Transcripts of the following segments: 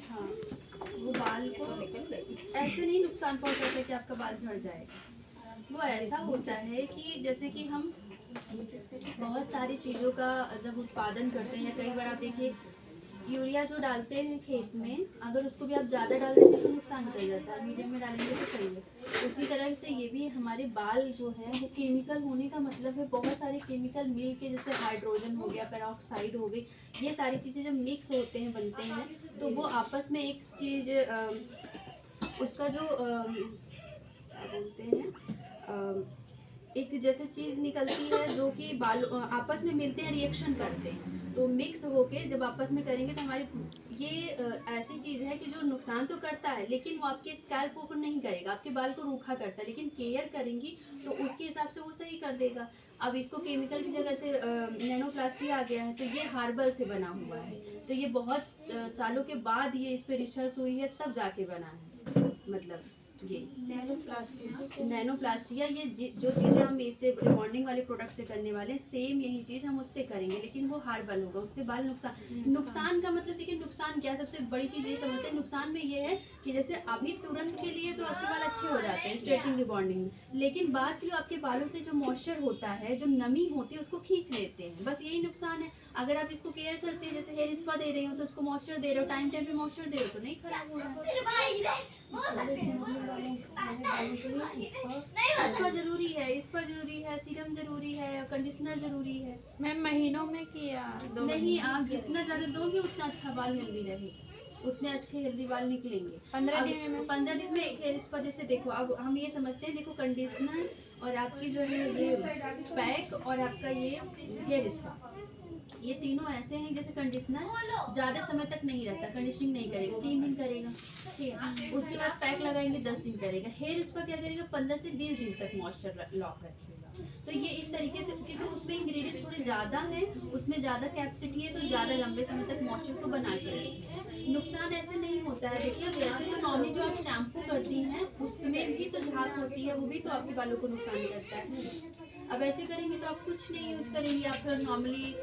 हाँ, वो बाल को ऐसे नहीं नुकसान पहुंचाता कि आपका बाल झड़ जाएगा। वो ऐसा होता है कि जैसे कि हम बहुत सारी चीज़ों का जब उत्पादन करते हैं, या कई बार आप देखिए यूरिया जो डालते हैं खेत में, अगर उसको भी आप ज़्यादा डाल देते हैं तो नुकसान कर जाता है, मीडियम में डालेंगे तो सही है। उसी तरह से ये भी हमारे बाल जो है वो केमिकल होने का मतलब है बहुत सारे केमिकल मिल के, जैसे हाइड्रोजन हो गया, पेरोक्साइड हो गई, ये सारी चीज़ें जब मिक्स होते हैं बनते हैं तो वो आपस में एक चीज़ उसका जो क्या बोलते हैं, एक जैसे चीज़ निकलती है जो कि बाल आपस में मिलते हैं, रिएक्शन करते हैं, तो मिक्स होके जब आपस में करेंगे तो हमारी ये ऐसी चीज़ है कि जो नुकसान तो करता है लेकिन वो आपके स्कैल्प को नहीं करेगा, आपके बाल को रूखा करता है, लेकिन केयर करेंगी तो उसके हिसाब से वो सही कर देगा। अब इसको केमिकल की जगह से नैनोप्लास्टिक आ गया है, तो ये हार्बल से बना हुआ है, तो ये बहुत सालों के बाद ये इस पर रिसर्च हुई है तब जाके बना है। मतलब ये नैनो प्लास्टिया, ये जो चीज़ें हम इससे रिबॉन्डिंग वाले प्रोडक्ट से करने वाले हैं, सेम यही चीज़ हम उससे करेंगे, लेकिन वो हार्बल होगा, उससे बाल नुकसान का मतलब देखिए नुकसान क्या है, सबसे बड़ी चीज़ ये समझते हैं। नुकसान में ये है कि जैसे अभी तुरंत के लिए तो आपके बाल अच्छे हो जाते हैं स्ट्रेटिंग रिबॉन्डिंग में, लेकिन बाद के लिए आपके बालों से जो मॉइस्चर होता है, जो नमी होती है, उसको खींच लेते हैं, बस यही नुकसान है। अगर आप इसको केयर करते हैं, जैसे हेयर स्पा दे रहे हो तो उसको मॉइस्चर दे रहे हो, टाइम टाइम पे मॉइस्चर दे रहे हो, तो नहीं खराब हो रहा है। स्पा जरूरी है, स्पा जरूरी है, सीरम जरूरी है, कंडीशनर जरूरी है। मैं महीनों में किया नहीं, आप जितना ज्यादा दोगे उतना अच्छा बाल हेल्दी रहेगा, उतने अच्छे हेल्दी बाल निकलेंगे। 15 दिन में 15 दिन में एक हेयर स्पा, जैसे देखो अब हम ये समझते हैं, देखो कंडीशनर और आपकी जो है ये पैक और आपका ये हेयर स्पा, ये तीनों ऐसे हैं, जैसे कंडीशनर ज़्यादा समय तक नहीं रहता, कंडीशनिंग नहीं करेगा, 3 दिन करेगा, ठीक है, उसके बाद पैक लगाएंगे 10 दिन करेगा। हेयर स्पा क्या करेगा, 15 से 20 दिन तक मॉइस्चर लॉक रखेगा। तो ये इस तरीके से, क्योंकि उसमें इंग्रेडिएंट्स थोड़े ज़्यादा हैं, उसमें ज़्यादा कैपेसिटी है, तो ज़्यादा लंबे समय तक मॉइस्चर को बना के रखेगा। नुकसान ऐसे नहीं होता है। देखिए वैसे तो नॉर्मली जो आप शैम्पू करती हैं उसमें भी तो झाग होती है, वो भी तो आपके बालों को नुकसान करता है। अब ऐसे करेंगे तो आप कुछ नहीं यूज करेंगे, आप फिर नॉर्मली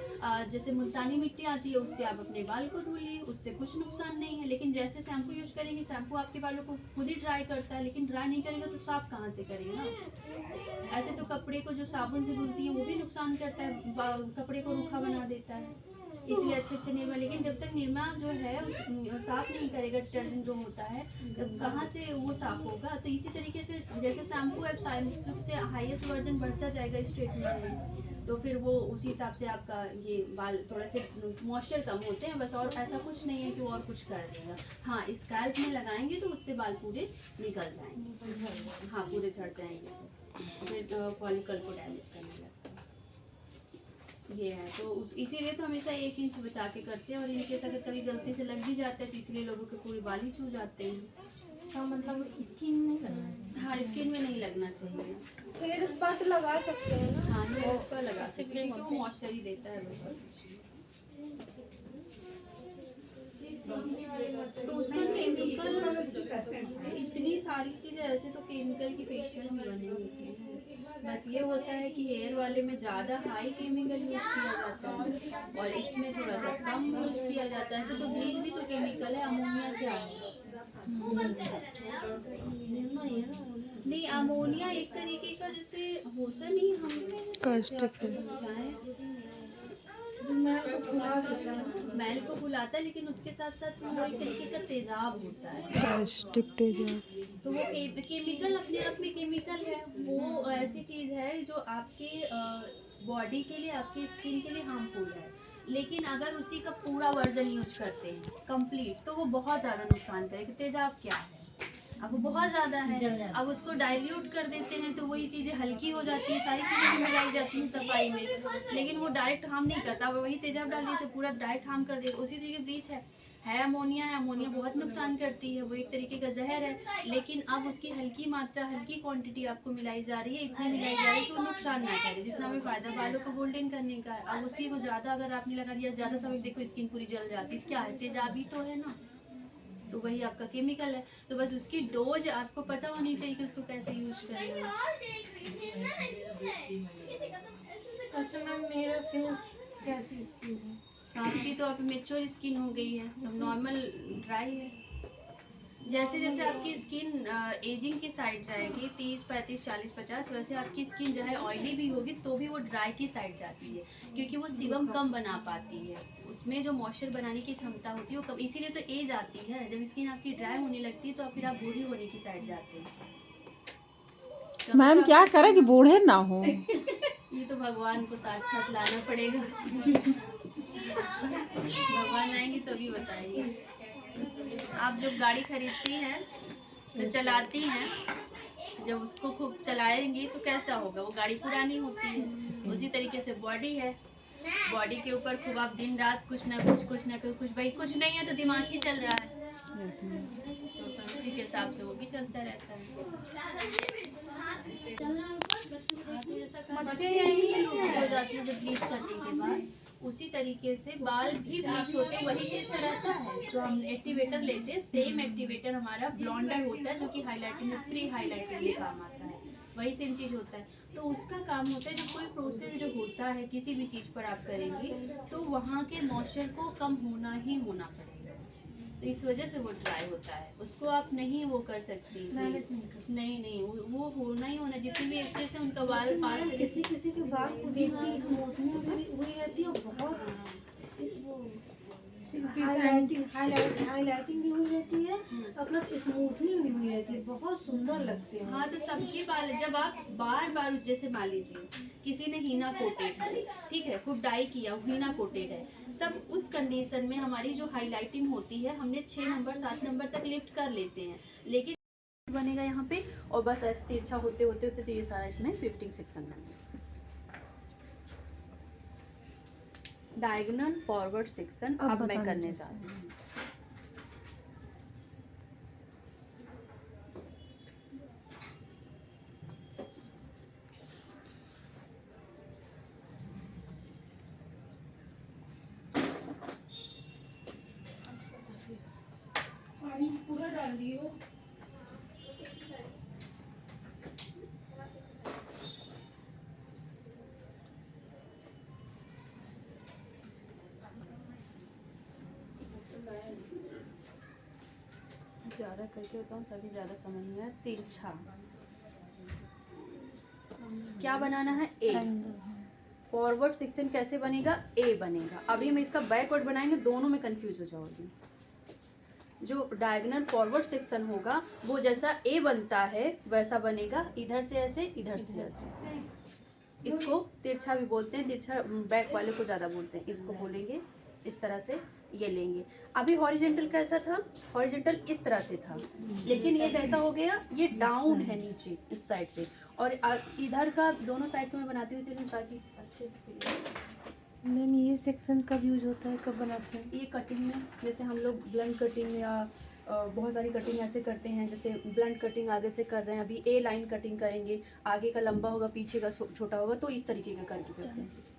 जैसे मुल्तानी मिट्टी आती है उससे आप अपने बाल को धुलिए, उससे कुछ नुकसान नहीं है। लेकिन जैसे शैम्पू यूज करेंगे, शैम्पू आपके बालों को खुद ही ड्राई करता है, लेकिन ड्राई नहीं करेगा तो साफ कहाँ से करेगा ना। ऐसे तो कपड़े को जो साबुन से धुलती है वो भी नुकसान करता है, कपड़े को रूखा बना देता है, इसलिए अच्छे निरमा। लेकिन जब तक निरमा जो है साफ नहीं करेगा, डिटर्जेंट जो होता है, तब कहाँ से वो साफ होगा। तो इसी तरीके से जैसे शैम्पू है, शैम्पू से हाईएस्ट वर्जन बढ़ता जाएगा स्ट्रेटनर में, तो फिर वो उसी हिसाब से आपका ये बाल थोड़ा से मॉइस्चर कम होते हैं बस, और ऐसा कुछ नहीं है कि वो और कुछ कर देगा। हाँ, स्कैल्प में लगाएंगे तो उससे बाल पूरे निकल जाएंगे, हाँ पूरे झड़ जाएंगे, फिर फॉलिकल को डैमेज करने लगता है। ये है तो इसीलिए तो हमेशा 1 इंच बचा के करते हैं, और इनकेस अगर कभी गलती से लग भी जाता है तो इसलिए लोगों के पूरे बाल ही छू जाते हैं। हाँ, मतलब स्किन नहीं करना चाहिए। हाँ, स्किन में नहीं लगना चाहिए। हेयर स्पा तो लगा सकते हैं ना। हाँ, हेयर स्पा लगा सकते हैं क्योंकि वो मॉइस्चर ही देता है बस, और कुछ नहीं। तो उसमें केमिकल इतनी सारी चीज़ें, ऐसे तो केमिकल की फेशियल भी बने होते हैं, बस ये होता है कि हेयर वाले में ज़्यादा हाई केमिकल यूज किया जाता है और इसमें थोड़ा सा कम यूज किया जाता है। ऐसे तो ब्लीच भी तो केमिकल है, अमोनिया क्या है? नहीं, अमोनिया एक तरीके का जैसे होता नहीं, हम समझाएं, मैल को फुलाता है, लेकिन उसके साथ साथ वो एक तरीके का तेजाब होता है, कास्टिक तेजाब। तो वो केमिकल अपने आप में केमिकल है, वो ऐसी चीज़ है जो आपके बॉडी के लिए, आपकी स्किन के लिए हार्मफुल है। लेकिन अगर उसी का पूरा वर्जन यूज करते हैं कंप्लीट, तो वो बहुत ज़्यादा नुकसान करेगा। तेजाब क्या है, अब वो बहुत ज़्यादा है, अब उसको डाइल्यूट कर देते हैं तो वही चीज़ें हल्की हो जाती हैं, सारी चीज़ें मिलाई जाती हैं सफाई में, लेकिन वो डायरेक्ट हार्म नहीं करता। अब वही तेजाब डाल दिए तो पूरा डायरेक्ट हार्म कर देगा। उसी तरीके ब्लीच है अमोनिया है, अमोनिया बहुत नुकसान करती है, वो एक तरीके का जहर है, लेकिन अब उसकी हल्की मात्रा, हल्की क्वांटिटी आपको मिलाई जा रही है, इतनी मिलाई जा रही है कि वो नुकसान ना करे, जितना हमें फायदा बालों को गोल्डन करने का है। अब उसी को ज़्यादा अगर आपने लगा दिया, ज़्यादा समय देखो स्किन पूरी जल जाती है, क्या है, तेजाब ही तो है ना, तो वही आपका केमिकल है। तो बस उसकी डोज आपको पता होनी चाहिए कि उसको कैसे यूज करना है। अच्छा मैम, मेरा फेस कैसी स्किन है? आपकी तो अभी मेच्योर स्किन हो गई है, तो नॉर्मल ड्राई है। जैसे जैसे आपकी स्किन एजिंग की साइड जाएगी 30 35 40 50, वैसे आपकी स्किन जो है ऑयली भी होगी तो भी वो ड्राई की साइड जाती है, क्योंकि वो सीबम कम बना पाती है, उसमें जो मॉइस्चर बनाने की क्षमता होती है वो कम, इसीलिए तो एज आती है। जब स्किन आपकी ड्राई होने लगती है तो फिर आप बूढ़ी होने की साइड जाते हैं। मैम क्या करें कि बूढ़े ना हो। ये तो भगवान को साक्षात लाना पड़ेगा। भगवान आएंगे तभी बताइए। आप जब गाड़ी खरीदती हैं तो चलाती हैं, जब उसको खूब चलाएंगी तो कैसा होगा, वो गाड़ी पुरानी होती है। उसी तरीके से बॉडी है, बॉडी के ऊपर खूब आप दिन रात कुछ ना कुछ भाई कुछ नहीं है तो दिमाग ही चल रहा है, तो फिर उसी के हिसाब से वो भी चलता रहता है। बच्चे हो जाती है जब ब्लीच करने के बाद, उसी तरीके से बाल भी ब्लीच होते हैं, वही चीज तो रहता है जो हम एक्टिवेटर लेते हैं, सेम एक्टिवेटर हमारा ब्लॉन्डर होता है जो कि हाईलाइटिंग में प्री हाईलाइटिंग में काम आता है, वही सेम चीज होता है। तो उसका काम होता है, जब कोई प्रोसेस जो होता है किसी भी चीज पर आप करेंगे तो वहाँ के मॉइस्चर को कम होना ही होना पड़ेगा, तो इस वजह से वो ड्राई होता है, उसको आप नहीं वो कर सकती। नहीं वो होना ही होना, जितनी भी एक्ट्रेस है उनका बाल पास से किसी किसी के बाल को देखती स्मूथनिंग हुई रहती है, बहुत हाईलाइटिंग भी हुई रहती है और प्लस स्मूथनिंग भी हुई रहती है, बहुत सुंदर लगते हैं। हाँ, तो सबके बाल जब आप बार बार, जैसे मान लीजिए किसी ने हीना कोटेड है, ठीक है, खूब डाई किया हीना कोटेड है, तब उस कंडीशन में हमारी जो हाईलाइटिंग होती है हमने 6 नंबर 7 नंबर तक लिफ्ट कर लेते हैं, लेकिन बनेगा यहाँ पे और बस ऐसे तिरछा होते होते होते तो ये सारा इसमें 15 सेक्शन बनेगा। डायगोनल फॉरवर्ड सेक्शन अब मैं करने जा रही हूँ। पानी पूरा डाल दियो। ज़्यादा करके बताऊँ तभी ज़्यादा समझ में आए। तिरछा क्या बनाना है, ए। फॉरवर्ड सेक्शन कैसे बनेगा, ए बनेगा। अभी हम इसका बैकवर्ड बनाएंगे, दोनों में कंफ्यूज हो जाओगी। जो डायगोनल फॉरवर्ड सेक्शन होगा वो जैसा ए बनता है वैसा बनेगा, इधर से ऐसे इधर से ऐसे। इसको तिरछा भी बोलते हैं, तिरछा बैक वाले को ज़्यादा बोलते हैं, इसको बोलेंगे इस तरह से ये लेंगे। अभी हॉरिजेंटल कैसा था, हॉरिजेंटल इस तरह से था, लेकिन ये कैसा हो गया, ये डाउन है नीचे इस साइड से, और इधर का दोनों साइड को मैं बनाती हुई चलूँ ताकि अच्छे से। मैम ये सेक्शन कब यूज होता है, कब बनाते हैं? ये कटिंग में, जैसे हम लोग ब्लंट कटिंग या बहुत सारी कटिंग ऐसे करते हैं, जैसे ब्लंट कटिंग आगे से कर रहे हैं, अभी ए लाइन कटिंग करेंगे, आगे का लंबा होगा पीछे का छोटा होगा, तो इस तरीके का करके करते हैं।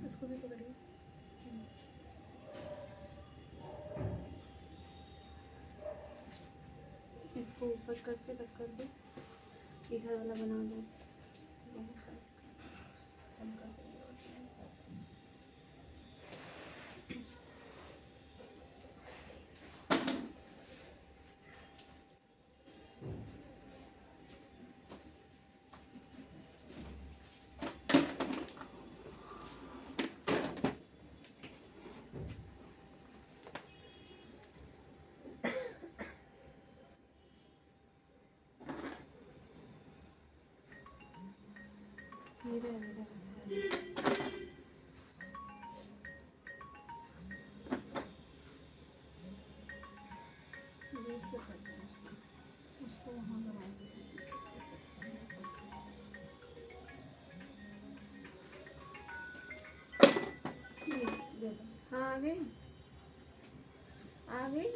इसको भी पकड़िए। इसको ऊपर करके रख कर दो, इधर वाला बना दो, बहुत सारा हल्का सा। उसको वहाँ लगा दो। हाँ आ गई, आ गई।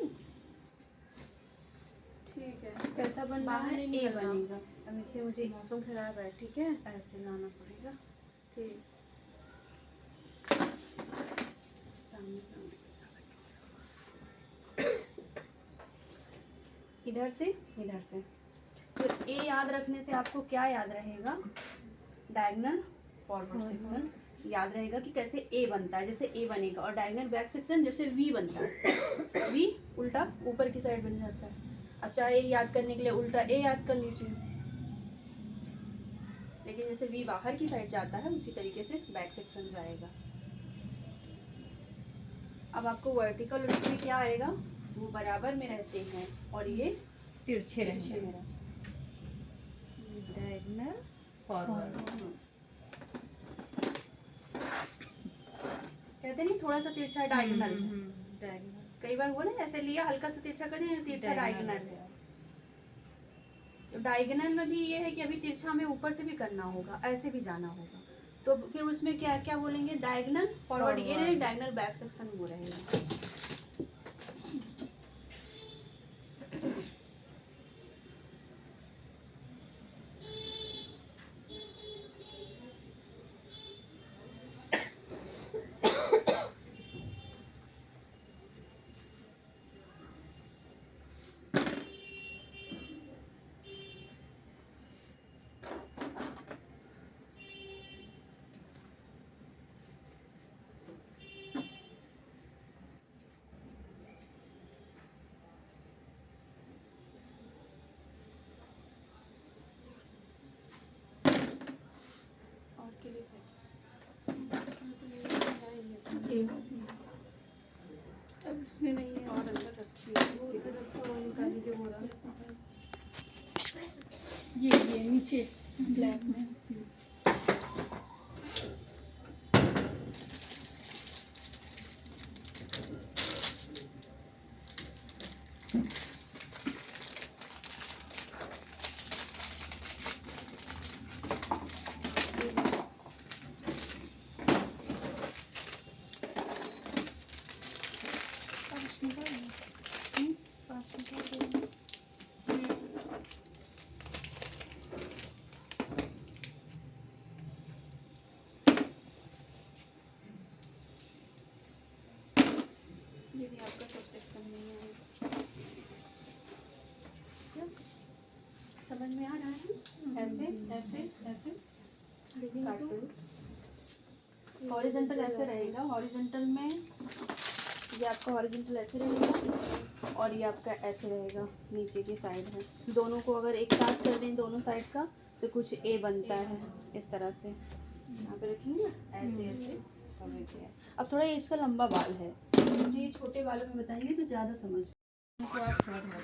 ठीक है, कैसा बन रहा बाहर है? ए बनेगा। अब इसे मुझे मौसम खराब है, ठीक है। ऐसे लाना पड़ेगा। ठीक, सामने सामने इधर से इधर से। तो ए याद रखने से आपको क्या याद रहेगा? डायगोनल फॉरवर्ड सेक्शन याद रहेगा कि कैसे ए बनता है, जैसे ए बनेगा। और डायगोनल बैक सेक्शन जैसे वी बनता है, वी उल्टा ऊपर की साइड बन जाता है। अब चाहे ए याद करने के लिए उल्टा ए याद कर लीजिए, लेकिन जैसे वी बाहर की साइड जाता है उसी तरीके से बैक सेक्शन जाएगा। अब आपको वर्टिकल और इसमें क्या आएगा, वो बराबर में रहते हैं और ये तिरछे तिरछे में रहते हैं। Diagonal forward. कहते नहीं थोड़ा सा तिरछा डायगोनल। डायगोनल कई बार वो ना ऐसे लिया हल्का सा तिरछा कर दिया, तिरछा डायगोनल है। तो डायगोनल में भी ये है कि अभी तिरछा हमें ऊपर से भी करना होगा, ऐसे भी जाना होगा। तो फिर उसमें क्या क्या बोलेंगे? डायगोनल फॉरवर्ड ये रहे, डायगोनल बैक सेक्शन वो रहेगा। और के लिए अब उसमें नहीं है, और अंदर रखिए। वो इधर रखा हुआ निकाल लीजिए वो रहा। ये नीचे ब्लैक में। ये भी आपका सब सेक्शन में ही है। क्या? समझ में आ रहा है? ऐसे ऐसे ऐसे काट दो। हॉरिजॉन्टल ऐसे रहेगा, हॉरिजॉन्टल में ये आपका हॉरिजॉन्टल ऐसे रहेगा और ये आपका ऐसे रहेगा, नीचे की साइड है। दोनों को अगर एक साथ कर दें दोनों साइड का तो कुछ ए बनता है इस तरह से। यहाँ पे रखेंगे ऐसे ऐसे सब एक है। अब थोड़ा ये इसका लंबा बाल है, मुझे ये छोटे बालों में बताएंगे तो ज़्यादा समझ को आप थोड़ा थोड़ा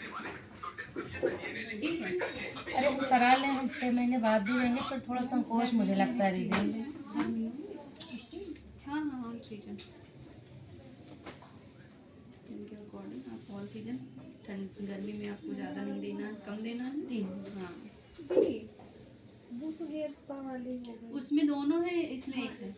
ठीक है। अरे हम करा लें, हम 6 महीने बाद भी रहेंगे, पर थोड़ा संकोच मुझे लगता है दीदी। हाँ हाँ हाँ ठीक है। इनके अकॉर्डिंग आप ऑल सीजन ठंड गर्मी में आपको ज़्यादा नहीं देना, कम देना है। हाँ वो तो हेयर स्पा वाली हो गई। उसमें दोनों है, इसमें एक है।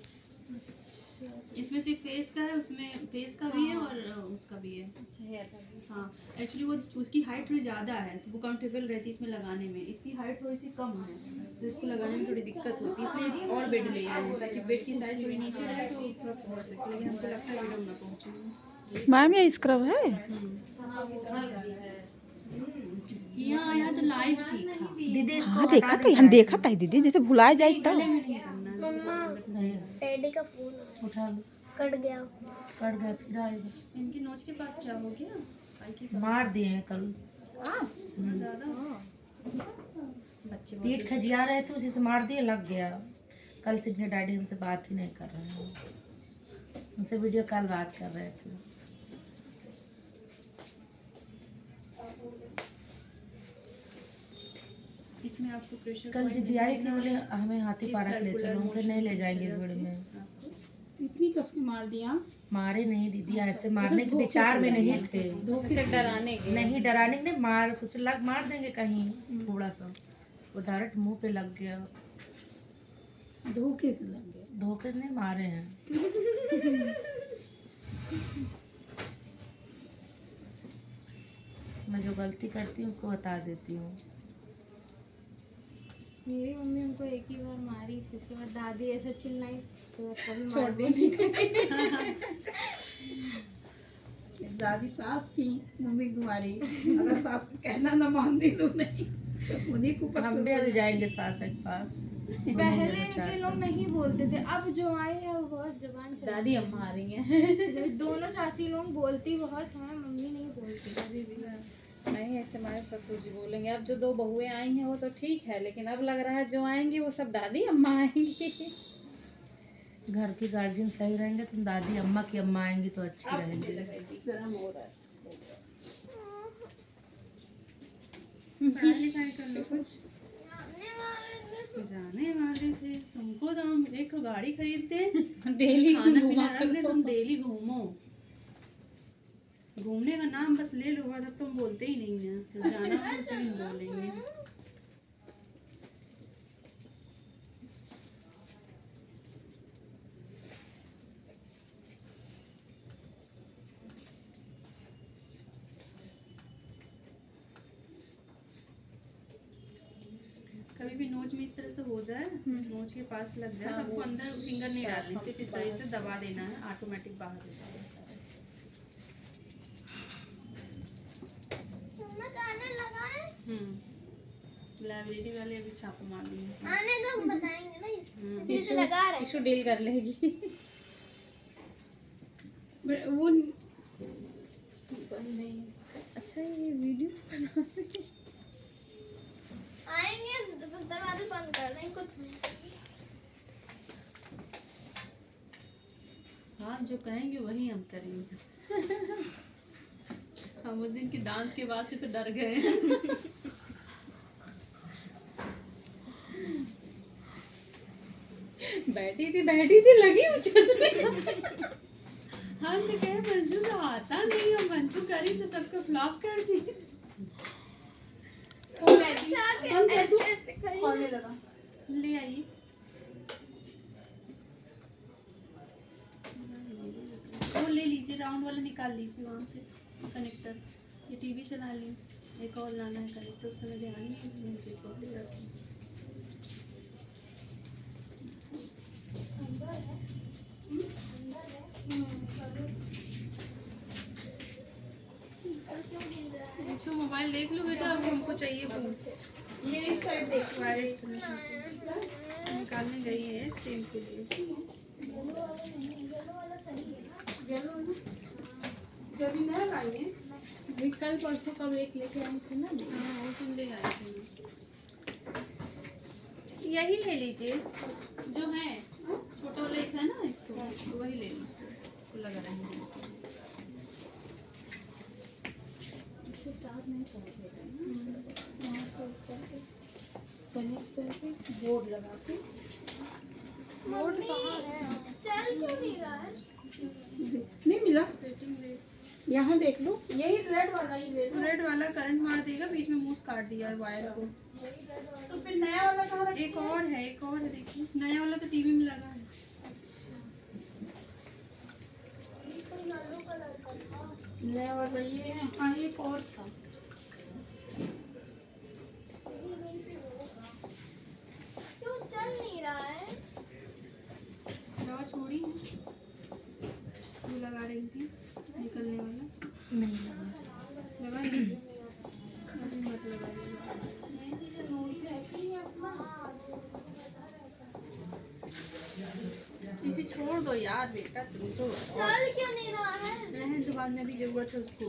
इसमें सिर्फ फेस का है, उसमें फेस का भी है और उसका भी है। अच्छा हेयर का भी। हाँ एक्चुअली वो उसकी हाइट थोड़ी ज़्यादा है तो वो कंफर्टेबल रहती है इसमें लगाने में। इसकी हाइट थोड़ी सी कम है तो इसको लगाने में थोड़ी दिक्कत होती है, इसलिए और बेड ले आए हैं ताकि बेड की साइज थोड़ी नीचे रहे तो ऊपर पहुँच सके, लेकिन हमको लगता है बेड हम ना पहुँचे। मैम ये स्क्रब है? यहाँ तो लाइव सीखा दीदी इसको हाँ देखा था, हम देखा था दीदी, जैसे भुलाए जाए तब। गले में नहीं करना है। डैडी का फोन आया, उठा लो, कट गया। कट गया फिर आएगा। इनकी नोच के पास क्या हो गया? आई की मार दिए हैं कल, ज़्यादा बच्चे बहुत पीठ खजिया रहे थे, उसी से मार दिए, लग गया। कल से फिर डैडी हमसे बात ही नहीं कर रहे हैं, उनसे वीडियो कॉल बात कर रहे थे। इसमें इसमें आपको प्रेशर कल जिद्दी आई थी, बोले हमें हाथी पार्क ले चलो, फिर नहीं ले जाएंगे भीड़ में। इतनी कस के मार दिया। मारे नहीं दीदी, ऐसे मारने के विचार में नहीं थे, से डराने के नहीं डराने के, नहीं मार सोचे लग मार देंगे कहीं थोड़ा सा, वो डायरेक्ट मुंह पे लग गया। धोखे से लग गए। धोखे से नहीं मारे हैं। मैं जो गलती करती हूँ उसको बता देती हूँ। मेरी मम्मी हमको एक ही बार मारी थी, उसके बाद दादी ऐसा चिल्लाई तो कभी छोड़ मार दी। दादी सास थी, मम्मी तुम्हारी अगर सास को कहना ना मानती तो नहीं, उन्हीं को ऊपर हम भी अभी जाएंगे सासा के पास। पहले के लोग नहीं बोलते थे, अब जो आए हैं वो बहुत जबान चला दादी अम्मा आ रही हैं। दोनों चाची लोग बोलती बहुत हैं, मम्मी नहीं बोलती कभी भी। नहीं ऐसे हमारे ससुर जी बोलेंगे। अब जो 2 बहुएं आई हैं वो तो ठीक है, लेकिन अब लग रहा है जो आएंगी वो सब दादी अम्मा आएंगी। घर की गार्जियन सही रहेंगे तो दादी अम्मा की अम्मा आएंगी तो अच्छी रहेंगी। गर्म हो रहा है। पढ़ाई लिखाई कर लो कुछ। जाने वाले थे तुमको, तो हम एक गाड़ी खरीदते, डेली खाना पीना रख दे, तुम डेली घूमो। घूमने का नाम बस ले लो, तब तुम बोलते ही नहीं है। जब जाना हो उसी दिन बोलेंगे। कभी भी नोज में इस तरह से हो जाए, नोज के पास लग जाए, हाँ, आपको अंदर फिंगर नहीं डालनी, सिर्फ इस तरह से दबा देना है, ऑटोमेटिक बाहर हो जाएगा। लाइब्रेरी वाले अभी छापा मार दिए। आने दो, हम बताएंगे ना, हम्म। इसे लगा रहे इशू डील कर लेगी। वो अच्छा ये वीडियो आएंगे दरवाजे बंद कर देंगे, कुछ नहीं। हाँ जो कहेंगे वही हम करेंगे। हम उस दिन के डांस के बाद से तो डर गए हैं। बैठी थी लगी उछलने। हम तो कहे मंजू तो आता नहीं है, मंजू करी तो सबको फ्लॉप कर दी। ऐसे खोलने लगा। ले आइए। वो ले लीजिए, राउंड वाला निकाल लीजिए वहाँ से कनेक्टर। ये टीवी चला ली, एक और लाना है कनेक्टर, उसका मैं ध्यान नहीं है। विशु मोबाइल देख लो बेटा, अब हमको चाहिए फोन। ये इस साइड देखो। वायरेट निकालने गई है स्ट्रीम के लिए। जब नया लाई है, कल परसों कब एक लेके आई थी ना। हाँ वो सुन ले आई थी। यही ले लीजिए जो है, छोटा वाला एक है ना, एक तो वही ले लीजिए, तो लगा रहेंगे। कनेक्ट करके बोर्ड लगा के। बोर्ड कहाँ है? चल क्यों नहीं रहा है? नहीं मिला। सेटिंग देख, यहाँ देख लो, यही रेड वाला ही ले लो। रेड वाला करंट मार देगा, बीच में मूस काट दिया है वायर को। तो फिर नया वाला कहाँ रखा? एक और है, देखिए नया वाला तो टीवी में लगा है। नया वाला ये है। हाँ एक और था। क्यों चल नहीं रहा है? दवा छोड़ी वो लगा रही थी निकलने वाला, नहीं लगा। लगा लीजिए। अभी मत लगाइए। इसे छोड़ दो यार बेटा, तुम तो चल क्यों नहीं रहा है? रहने दो, बाद में भी जरूरत है उसको।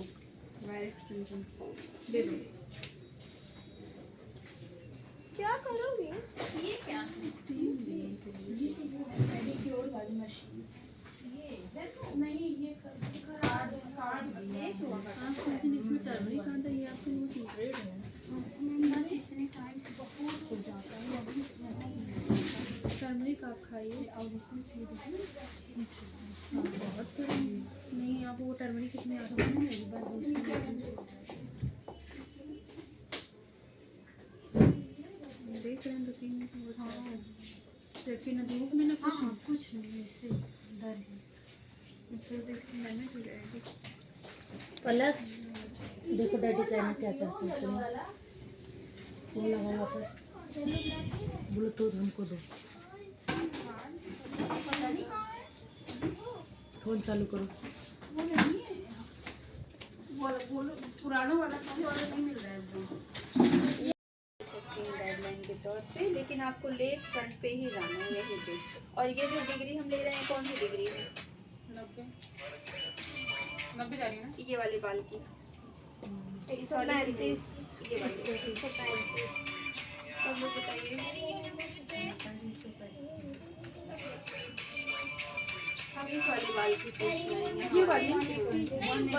वायर एक्सटेंशन दे दो। क्या करोगी? ये क्या स्टीम देने के लिए? पेडिक्योर वाली मशीन। नहीं ये कार्ड आप लेकिन इसमें टर्मरिक आता है, ये आपके मुंह की रेड है। बस इतने टाइम से बहुत बहुत थोड़ी नहीं, आप वो टर्मरिक कितने आ रहे हैं मेरी बात देख रहे हैं 2-3 मिनट। हाँ देखिए ना धूप में ना कुछ नहीं इससे डर है। उससे इसकी डैमेज हो जाएगी। पलक देखो डैडी कहना क्या चाहते हैं, सुनो। फोन लगाओ वापस, ब्लूटूथ हमको दो, फोन चालू करो। पुराना वाला नहीं मिल रहा है गाइडलाइन के तौर पे, लेकिन आपको लेग फ्रंट पे ही जाना है यहीं पे। और ये जो डिग्री हम ले रहे हैं कौन सी डिग्री है? 90 जा रही है ना, ये वाले बाल की 135, ये वाले 135। सब लोग बताइए हम इस वाले बाल की पूछ रहे हैं। ये वाली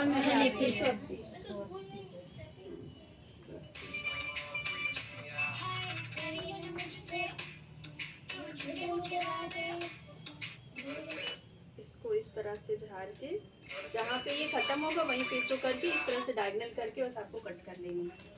180। इसको इस तरह से झाड़ के जहाँ पे ये खत्म होगा वहीं पे इसको करके इस तरह से डायगोनल करके बस आपको कट कर लेनी है।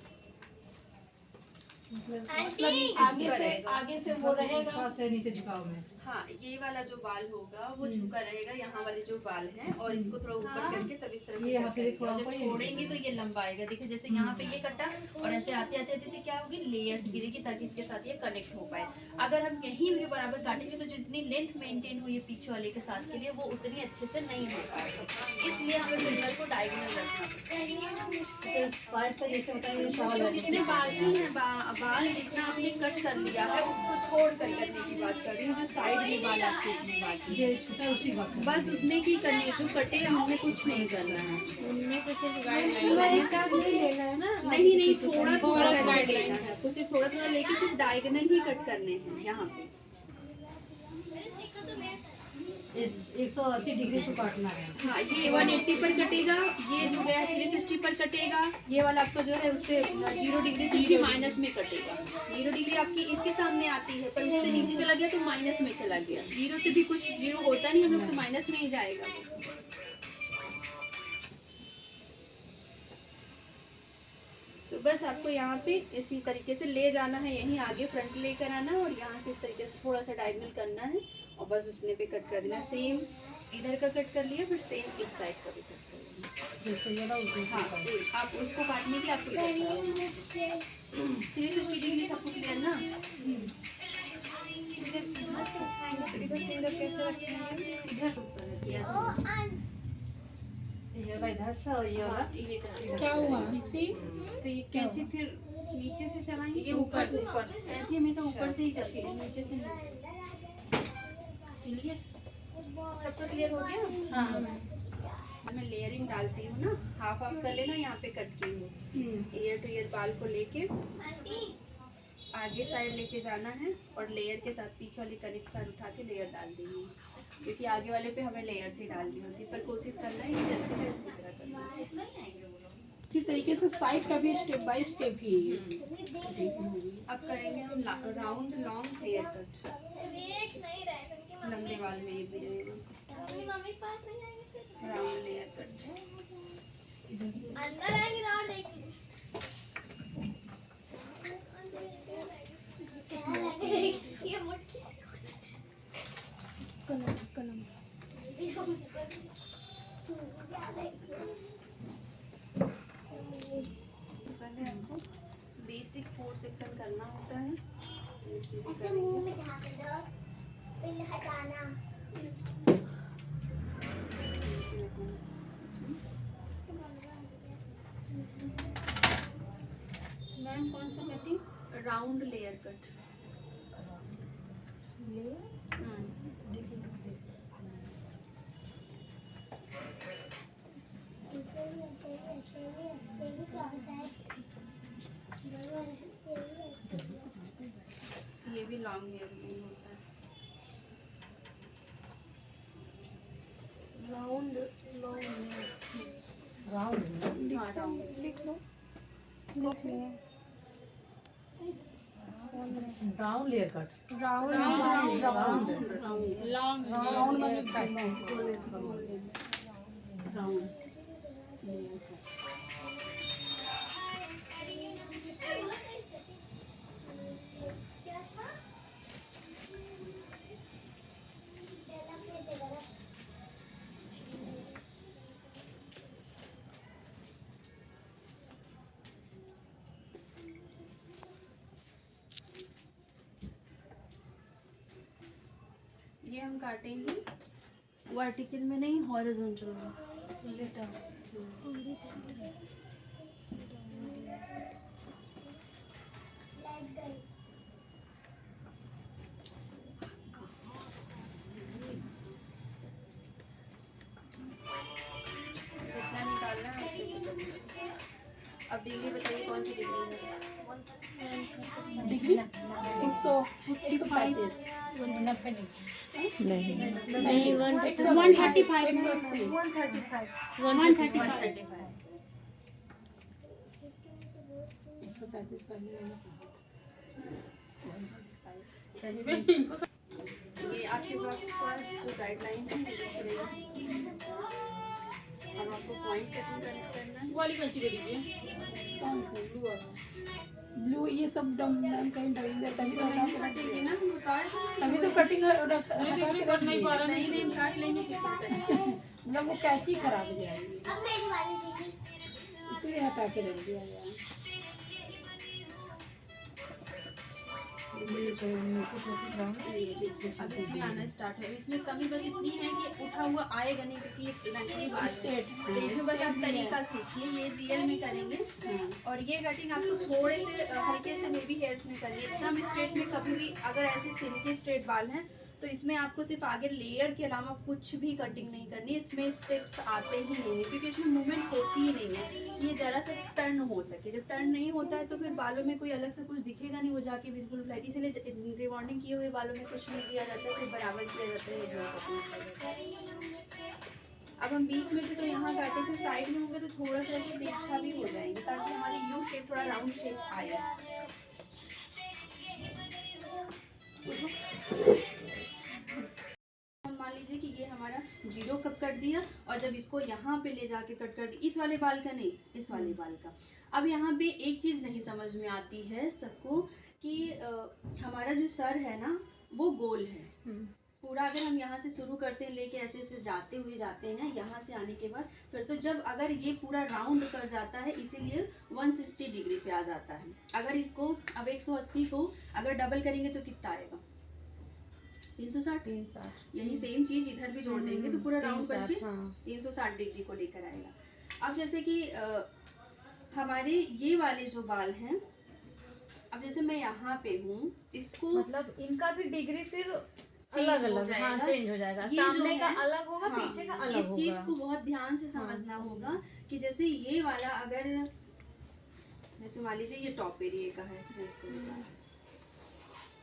आगे से वो रहेगा से नीचे झुकाव में। हाँ ये वाला जो बाल होगा वो झुका रहेगा, यहाँ वाले जो बाल हैं, और इसको थोड़ा ऊपर करके तब इस तरह से यहाँ कट पे करेंगे। थोड़ा और जब ऊपर छोड़ेंगे तो ये लंबा आएगा। देखिए जैसे यहाँ पे ये कटा और ऐसे आते आते आते क्या होगी, लेयर्स गिरेगी ताकि इसके साथ ये कनेक्ट हो पाए। अगर हम यहीं के बराबर काटेंगे तो जितनी लेंथ मेंटेन हुई है पीछे वाले के साथ के लिए वो उतनी अच्छे से नहीं हो पाएगा, इसलिए हमें फिंगर को डायगोनल रखना पड़ता है। साइड पे जैसे होता है ये सवाल तो है। जितने बाकी हैं बाल जितना आपने कट कर लिया है उसको छोड़ कर करने की बात कर रही हूँ। जो साइड में बाल आपके इतने बाकी ये छोटा उसी बात है। बस उतने की करनी है, जो कटे हमने कुछ नहीं करना है। उनने कुछ गाइडलाइन लेना है ना। नहीं थोड़ा थोड़ा गाइडलाइन है, आपको सिर्फ थोड़ा थोड़ा लेके सिर्फ डायगोनल ही कट करने हैं यहाँ पे। 180 डिग्री से काटना है। हाँ ये 180 पर कटेगा, ये जो गया 360 पर कटेगा, ये वाला आपका जो है उससे 0 डिग्री से भी माइनस में कटेगा। 0 डिग्री आपकी इसके सामने आती है पर उससे नीचे चला गया तो माइनस में चला गया। 0 से भी कुछ 0 होता नहीं है, उसको माइनस में ही जाएगा। तो बस आपको यहाँ पे इसी तरीके से ले जाना है, यहीं आगे फ्रंट लेकर आना है और यहाँ से इस तरीके से थोड़ा सा डायगोनल करना है और बस उसने पे कट कर देना। सेम इधर का कट कर लिया, फिर सेम इस साइड का भी कट कर लेना। जैसे ये ना उल्टी हाँ सेम आप उसको काटने की आपको इधर 360 डिग्री सबको क्लियर ना। इधर फिंगर कैसे रखेंगे, इधर ऊपर रखिए ऐसे। ये वाला इधर से और ये वाला ये क्या हुआ इसी तो ये कैंची फिर नीचे से चलाएंगे, ये ऊपर से कैंची हमेशा ऊपर से ही चलती है, नीचे से नहीं। क्लियर, सबका क्लियर हो गया? हाँ मैं लेयरिंग डालती हूँ ना, हाफ हाफ कर लेना। यहाँ पे कट की हूँ, ईयर टू ईयर बाल को लेके आगे साइड लेके जाना है और लेयर के साथ पीछे वाली कनेक्शन उठा के लेयर डाल देनी है, क्योंकि आगे वाले पे हमें लेयर से डालनी होती है। पर कोशिश करना है कि जैसे है उसी तरह करना है। इसी तरीके से साइड का भी स्टेप बाय स्टेप ही अब करेंगे हम राउंड लॉन्ग हेयर कट। लंबे बाल में ये भी रहेगा राउंड लेयर कट। अंदर आएंगे राउंड ये मुट्ठी पहले हमको बेसिक 4 सेक्शन करना होता है, इसमें भी ऐसे मुंह करेंगे। में ढाक दो फिर हटाना मैम कौन सा कटिंग? Round layer cut. ये भी लॉन्ग हेयर में होता है। राउंड हाँ राउंड लिख लो। Round layer cut. Round round long round ये हम काटेंगे वर्टिकल में नहीं, हॉरिजॉन्टल में। लग गई। जितना निकालना है अब डिग्री बताइए कौन सी डिग्री है? डिग्री 135 नहीं नहीं 135 180 135 135 करने ये आपके ब्लॉग्स का जो गाइडलाइन है ये रहेगा। अब आपको पॉइंट कटिंग करना है। वाली कौन सी दे दीजिए? कौन सी? ब्लू वाला। ब्लू ये सब डम मैम कहीं डाल दे तभी तो हटा के रख दीजिए ना। तभी तो कटिंग हटा के रख नहीं पा रहा। नहीं नहीं काट लेंगे किसी तरह। मतलब वो कैची खराब हो जाएगी अब मेरी वाली दीदी। इसलिए हटा के रख दिया गया। ये देखिए अब इसमें आना स्टार्ट है। इसमें कमी बस इतनी है कि उठा हुआ आएगा नहीं क्योंकि ये नकली बाल है। स्ट्रेट तो इसमें बस आप तरीका सीखिए, ये रियल में करेंगे। और ये कटिंग आपको थोड़े से हल्के से बेबी हेयर्स में करनी है। इतना स्ट्रेट में कभी भी अगर ऐसे सिल्की स्ट्रेट बाल हैं तो इसमें आपको सिर्फ आगे लेयर के अलावा कुछ भी कटिंग नहीं करनी। इसमें स्टेप्स आते ही नहीं है क्योंकि इसमें मूवमेंट होती ही नहीं है कि ये जरा सा टर्न हो सके। जब टर्न नहीं होता है तो फिर बालों में कोई अलग से कुछ दिखेगा नहीं, वो जाके बिल्कुल फ्लैट। इसीलिए रिबॉन्डिंग किए हुए बालों में कुछ नहीं किया जाता है, सिर्फ बराबर किया जाता है। अब हम बीच में भी तो यहाँ काटे थे, साइड में होंगे तो थोड़ा सा ऐसे तिरछा भी हो जाएंगे ताकि हमारी यू शेप थोड़ा राउंड शेप आए। मान लीजिए कि ये हमारा जीरो कब कट दिया और जब इसको यहाँ पे ले जाके कट कर दिया, इस वाले बाल का नहीं, इस वाले बाल का। अब यहाँ पे एक चीज़ नहीं समझ में आती है सबको कि हमारा जो सर है ना वो गोल है पूरा। अगर हम यहाँ से शुरू करते हैं लेके ऐसे ऐसे जाते हैं यहाँ से आने के बाद फिर तो जब अगर ये पूरा राउंड कर जाता है इसीलिए 160 डिग्री पे आ जाता है। अगर इसको अब 180 को अगर डबल करेंगे तो कितना आएगा? 360। यही सेम चीज इधर भी जोड़ देंगे तो पूरा राउंड करके 360 डिग्री को लेकर आएगा। अब जैसे कि हमारे ये वाले जो बाल हैं, अब जैसे मैं यहाँ पे हूँ, इसको मतलब इनका भी डिग्री फिर चेंज अलग हो अलग जाएगा। चेंज हो जाएगा। ये जो सामने का है, अलग होगा, हाँ, पीछे का अलग इस होगा। चीज को बहुत ध्यान से समझना होगा कि जैसे ये वाला अगर जैसे मान लीजिए ये टॉप एरिया का है, मैं इसको बता रही हूँ।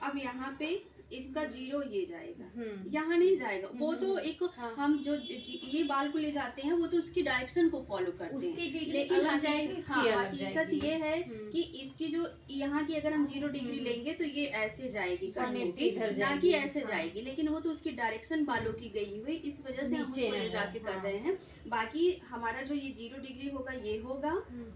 अब यहाँ पे इसका जीरो ये जाएगा, यहाँ नहीं जाएगा। वो तो एक हम जो ये बाल को ले जाते हैं वो तो उसकी डायरेक्शन को फॉलो करते हैं, उसकी डिग्री लेकिन अलग जाएगी, इसकी अलग हकीकत जाएगी। ये है कि इसकी जो यहाँ की अगर हम 0 डिग्री लेंगे तो ये ऐसे जाएगी करने की, इधर ना कि जाएगी। ऐसे जाएगी। लेकिन वो तो उसकी डायरेक्शन बालों की गई हुई, इस वजह से हम नीचे उसको ले है, जाके कर हाँ। रहे हैं। बाकी हमारा जो ये 0 डिग्री होगा ये होगा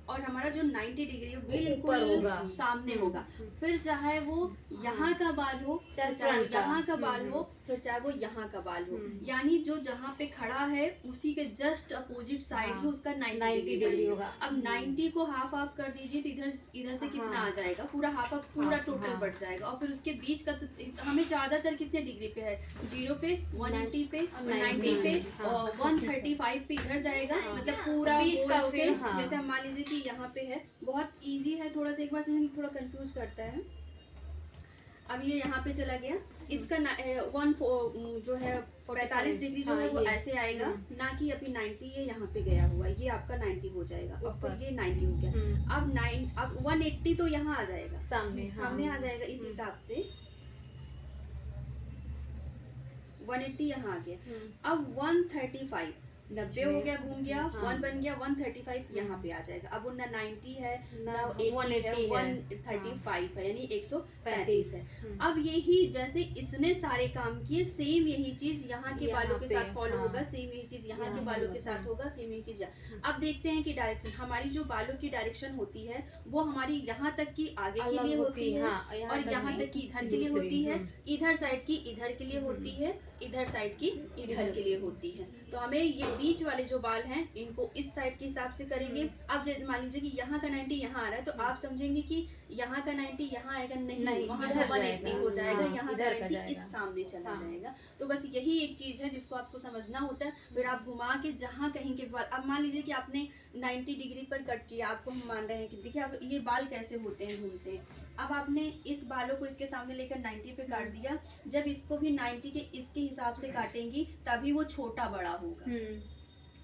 और हमारा जो 90 डिग्री ऊपर बिल्कुल होगा। सामने होगा। फिर चाहे वो यहाँ का बाल हो, चाहे वो front का। यहाँ का बाल हो, फिर चाहे वो यहाँ का बाल हो, यानी जो जहाँ पे खड़ा है उसी के जस्ट अपोजिट साइड ही उसका 90 डिग्री होगा। अब 90 को हाफ ऑफ कर दीजिए तो इधर से कितना आ जाएगा? पूरा हाफ ऑफ, पूरा टोटल बढ़ जाएगा। और फिर उसके बीच का तो हमें ज्यादातर कितने डिग्री पे है? 0 पे, 180 पे, 90 पे और 135 पे इधर जाएगा। मतलब पूरा बीच का गोल होके, फिर, हाँ। जैसे हम मान लीजिए कि यहाँ पे है, बहुत इजी है। थोड़ा सा एक बार समझ, थोड़ा कंफ्यूज करता है। अब ये यहाँ पे चला गया, इसका जो है 45 डिग्री जो है वो ऐसे आएगा, ना कि अभी 90 ये यहाँ पे गया हुआ, ये आपका 90 हो जाएगा और फिर ये 90 हो गया। अब 180 तो यहाँ आ जाएगा, सामने आ जाएगा। इस हिसाब से 180 यहाँ आ गया। अब 135 90 हो गया, घूम गया, 1 बन गया, 135 यहाँ पे आ जाएगा। अब वो ना 90 है ना 80 है, 135 है, यानी 135 है। अब यही जैसे इसने सारे काम किए, सेम यही चीज यहाँ के बालों के साथ फॉलो होगा, सेम यही चीज यहाँ के बालों के साथ होगा, सेम यही चीज। अब देखते हैं कि डायरेक्शन, हमारी जो बालों की डायरेक्शन होती है वो हमारी यहाँ तक की आगे के लिए होती है और यहाँ तक की इधर के लिए होती है, इधर साइड की इधर के लिए होती है, इधर साइड की इधर के लिए होती है। तो हमें ये बीच वाले जो बाल हैं इनको इस साइड के हिसाब से करेंगे। अब मान लीजिए कि यहाँ का 90 यहाँ आ रहा है, तो आप समझेंगे कि यहाँ का 90 यहाँ आएगा, नहीं वहाँ इधर 180 हो जाएगा, हाँ, यहाँ इधर का 90 जाएगा। इस सामने चला हाँ। जाएगा। तो बस यही एक चीज है जिसको आपको समझना होता है। फिर आप घुमा के जहाँ कहीं के बाल, अब मान लीजिए कि आपने 90 डिग्री पर कट किया, आपको हम मान रहे हैं कि देखिए अब ये बाल कैसे होते हैं, घूमते हैं। अब आपने इस बालों को इसके सामने लेकर 90 पे काट दिया, जब इसको भी 90 के इसके हिसाब से काटेंगी तभी वो छोटा बड़ा होगा।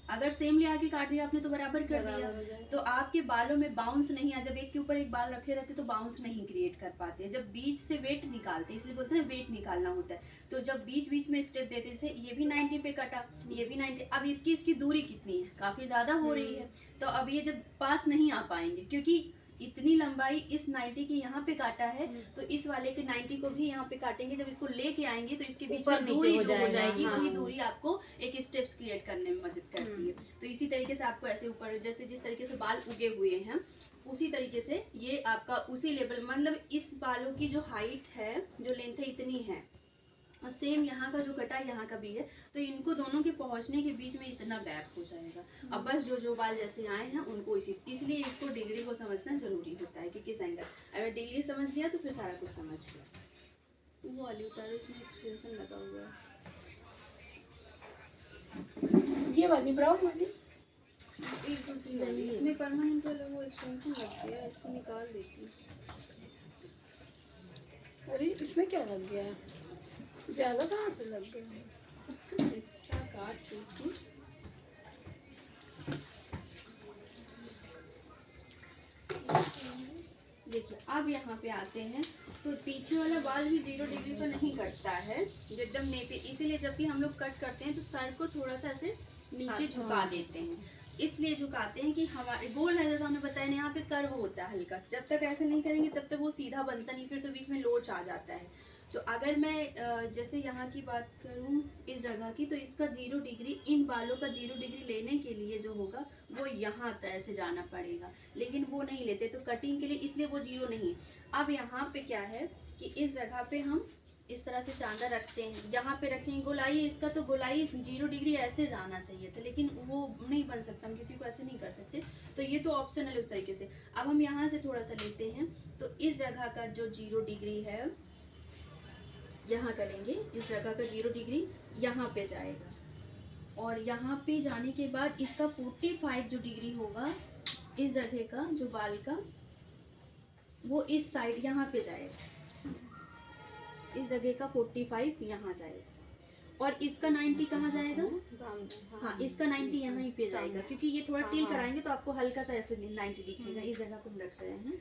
अगर सेम ले आके काट दिया आपने तो बराबर कर दिया, तो आपके बालों में बाउंस नहीं आ, जब एक के ऊपर एक बाल रखे रहते तो बाउंस नहीं क्रिएट कर पाते। जब बीच से वेट निकालते हैं, इसलिए बोलते हैं वेट निकालना होता है, तो जब बीच बीच में स्टेप देते, जैसे ये भी 90 पे कटा, ये भी 90, अब इसकी दूरी कितनी है, काफी ज्यादा हो रही है, तो अब ये जब पास नहीं आ पाएंगे, क्योंकि इतनी लंबाई इस 90 की यहाँ पे काटा है, तो इस वाले के 90 को भी यहाँ पे काटेंगे। जब इसको लेके आएंगे तो इसके बीच में दूरी जो हो जाएगी, वही दूरी आपको एक स्टेप्स क्रिएट करने में मदद करती है। तो इसी तरीके से आपको ऐसे ऊपर जैसे जिस तरीके से बाल उगे हुए हैं उसी तरीके से ये आपका उसी लेवल, मतलब इस बालों की जो हाइट है, जो लेंथ है, इतनी है, और सेम यहाँ का जो कटा यहाँ का भी है, तो इनको दोनों के पहुँचने के बीच में इतना गैप हो जाएगा। अब बस जो बाल जैसे आए हैं उनको इसलिए इसको डिग्री को समझना जरूरी होता है कि किस एंगल, अगर डिग्री समझ लिया तो फिर सारा कुछ समझ लिया। वो वाली उतारो, इसमें एक्सटेंशन लगा हुआ है, ये वाली ब्राउन वाली, एक दूसरी वाली, इसमें परमानेंट वाला वो एक्सटेंशन लग गया, इसको निकाल देती हूँ। अरे इसमें क्या लग गया है, ज्यादा कहाँ से लग गया, इसका काट देती हूँ। देखिए अब यहाँ पे आते हैं, तो पीछे वाला बाल भी 0 डिग्री पर नहीं कटता है, एकदम नेपे, इसीलिए जब भी हम लोग कट करते हैं तो सर को थोड़ा सा ऐसे नीचे झुका देते हैं। इसलिए झुकाते हैं कि हमारे गोल है, जैसा हमने बताया ना, यहाँ पे कर्व होता है हल्का, जब तक ऐसे नहीं करेंगे तब तक वो सीधा बनता नहीं, फिर तो बीच में लोच आ जाता है। तो अगर मैं जैसे यहाँ की बात करूँ इस जगह की, तो इसका 0 डिग्री, इन बालों का 0 डिग्री लेने के लिए जो होगा वो यहाँ तक ऐसे जाना पड़ेगा, लेकिन वो नहीं लेते तो कटिंग के लिए, इसलिए वो 0 नहीं। अब यहाँ पे क्या है कि इस जगह पे हम इस तरह से चांदा रखते हैं, यहाँ पे रखेंगे गोलाई इसका, तो गोलाई 0 डिग्री ऐसे जाना चाहिए था, लेकिन वो नहीं बन सकता, हम किसी को ऐसे नहीं कर सकते, तो ये तो ऑप्शनल है उस तरीके से। अब हम यहाँ से थोड़ा सा लेते हैं, तो इस जगह का जो 0 डिग्री है यहाँ करेंगे, इस जगह का 0 डिग्री यहाँ पे जाएगा, और यहाँ पे जाने के बाद इसका 45 जो डिग्री होगा इस जगह का जो बाल का, वो इस साइड यहाँ पे जाएगा, इस जगह का 45 यहाँ जाएगा, और इसका 90 कहाँ जाएगा, हाँ इसका 90 यहाँ ही पे जाएगा, क्योंकि ये थोड़ा टिल कराएंगे तो आपको हल्का सा ऐसे 90 दिखेगा। इस जगह पे हम रख रहे हैं,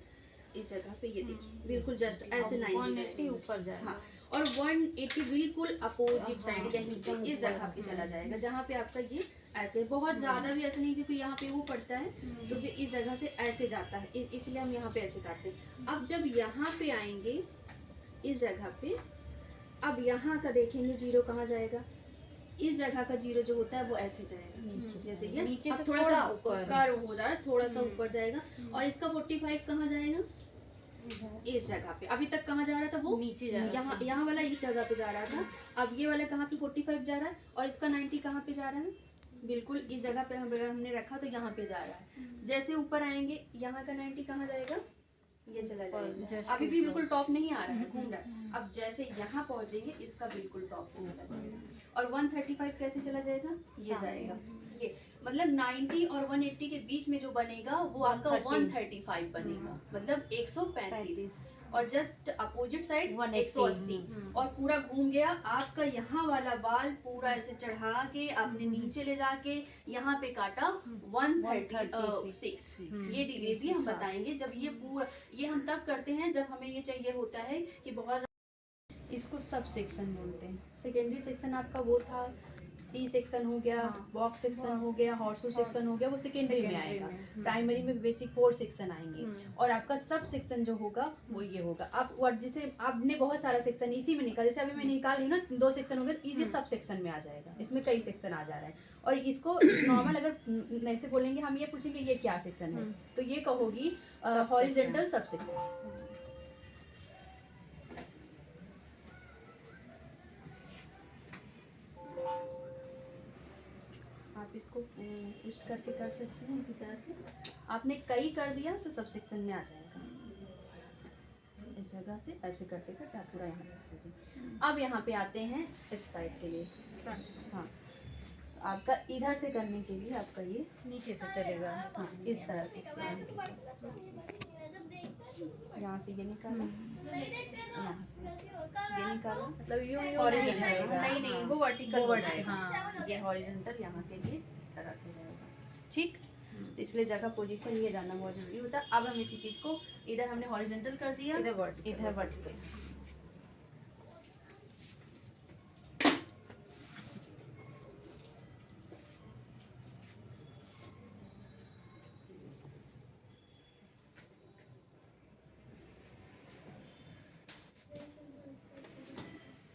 इस जगह पे ये देखिए बिल्कुल जस्ट ऐसे 90 ऊपर जाएगा, हाँ, और 180 बिल्कुल अपोजिट साइड यहीं पे इस जगह पे चला जाएगा, जहाँ पे आपका ये ऐसे, बहुत ज्यादा भी ऐसे नहीं, क्योंकि यहाँ पे वो पड़ता है तो फिर इस जगह से ऐसे जाता है, इसलिए हम यहाँ पे ऐसे काटते हैं। अब जब यहाँ पे आएंगे इस जगह पे, अब यहाँ का देखेंगे 0 कहाँ जाएगा, इस जगह का 0 जो होता है वो ऐसे जाएगा, जैसे ये नीचे से थोड़ा सा ऊपर कर्व हो जा रहा है, थोड़ा सा ऊपर जाएगा, और इसका 45 कहाँ जाएगा, इस जगह पे। अभी तक कहाँ जा रहा था वो, नीचे जा रहा यहाँ यहाँ वाला इस जगह पे जा रहा था, अब ये वाला कहाँ पे 45 जा रहा है, और इसका 90 कहाँ पे जा रहा है, बिल्कुल इस जगह पे हमने रखा तो यहाँ पे जा रहा है। जैसे ऊपर आएंगे यहाँ का 90 कहाँ जाएगा, ये चला जाएगा, अभी भी बिल्कुल टॉप नहीं आ रहा है, घूम रहा है। अब जैसे यहाँ पहुँचेंगे इसका बिल्कुल टॉप पे चला जाएगा, और 135 कैसे चला जाएगा, ये जाएगा, ये मतलब 90 और 180 के बीच में जो बनेगा वो आपका 135 बनेगा, मतलब 135, और जस्ट अपोजिट साइड 180, और पूरा घूम गया आपका। यहाँ वाला बाल पूरा ऐसे चढ़ा के आपने नीचे ले जाके यहाँ पे काटा 136, ये डिग्री भी हम बताएंगे। जब ये पूरा, ये हम तब करते हैं जब हमें ये चाहिए होता है कि बहुत, इसको सब सेक्शन बोलते हैं। सेकेंडरी सेक्शन आपका वो था, सी सेक्शन हो गया, बॉक्स सेक्शन हो गया, हॉर्सो सेक्शन हो गया, वो सेकेंडरी में आएगा। प्राइमरी में बेसिक 4 सेक्शन आएंगे, और आपका सब सेक्शन जो होगा वो ये होगा। अब और जैसे आपने बहुत सारा सेक्शन इसी में निकाल, जैसे अभी मैं निकाल रही हूँ ना, 2 सेक्शन हो गए, ये सब सेक्शन में आ जाएगा, इसमें कई सेक्शन आ जा रहा है। और इसको नॉर्मल अगर ऐसे बोलेंगे, हम ये पूछेंगे ये क्या सेक्शन है, तो ये कहोगी हॉरिजॉन्टल सब सेक्शन। आप इसको पुश करके कर सकते हैं इसी तरह से। आपने कई कर दिया तो सब सेक्शन में आ जाएगा। इस जगह से ऐसे करते करते आप पूरा यहाँ रख लीजिए। अब यहाँ पे आते हैं इस साइड के लिए। हाँ, आपका इधर से करने के लिए आपका ये नीचे से चलेगा। हाँ इस तरह से यहाँ से ये निकाला, यहाँ से ये निकाला, मतलब यूं यूं नहीं हॉरिजॉन्टल जाएगा। नहीं नहीं, हाँ। वो वर्टिकल हो जाएगा। हाँ। ये हॉरिजॉन्टल यहाँ के लिए इस तरह से जाएगा। ठीक, इसलिए जगह पोजीशन ये जानना बहुत जरूरी होता है। अब हम इसी चीज़ को इधर हमने हॉरिजॉन्टल कर दिया, इधर वर्टिकल। इधर वर्टिकल।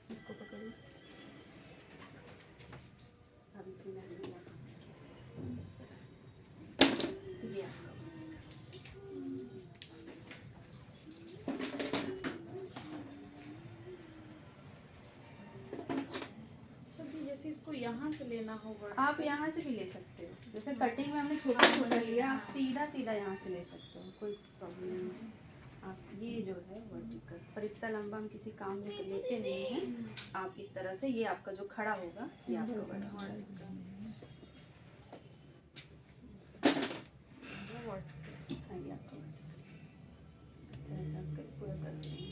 इसको पकड़िए, अब इसी में हमने लगा इस तरह से ये आपका जैसे इसको यहाँ से लेना होगा। आप यहाँ से भी ले सकते हो। जैसे कटिंग में हमने छोटा छोटा लिया, आप सीधा सीधा यहाँ से ले सकते हो, कोई प्रॉब्लम नहीं है। आप ये जो है वर्टिकल, पर इतना लंबा हम किसी काम में तो लेते नहीं हैं। आप इस तरह से, ये आपका जो खड़ा होगा ये आपका वर्टिकल। हाँ, ये आपका वर्टिकल। इस तरह से आप पूरा कर देंगे।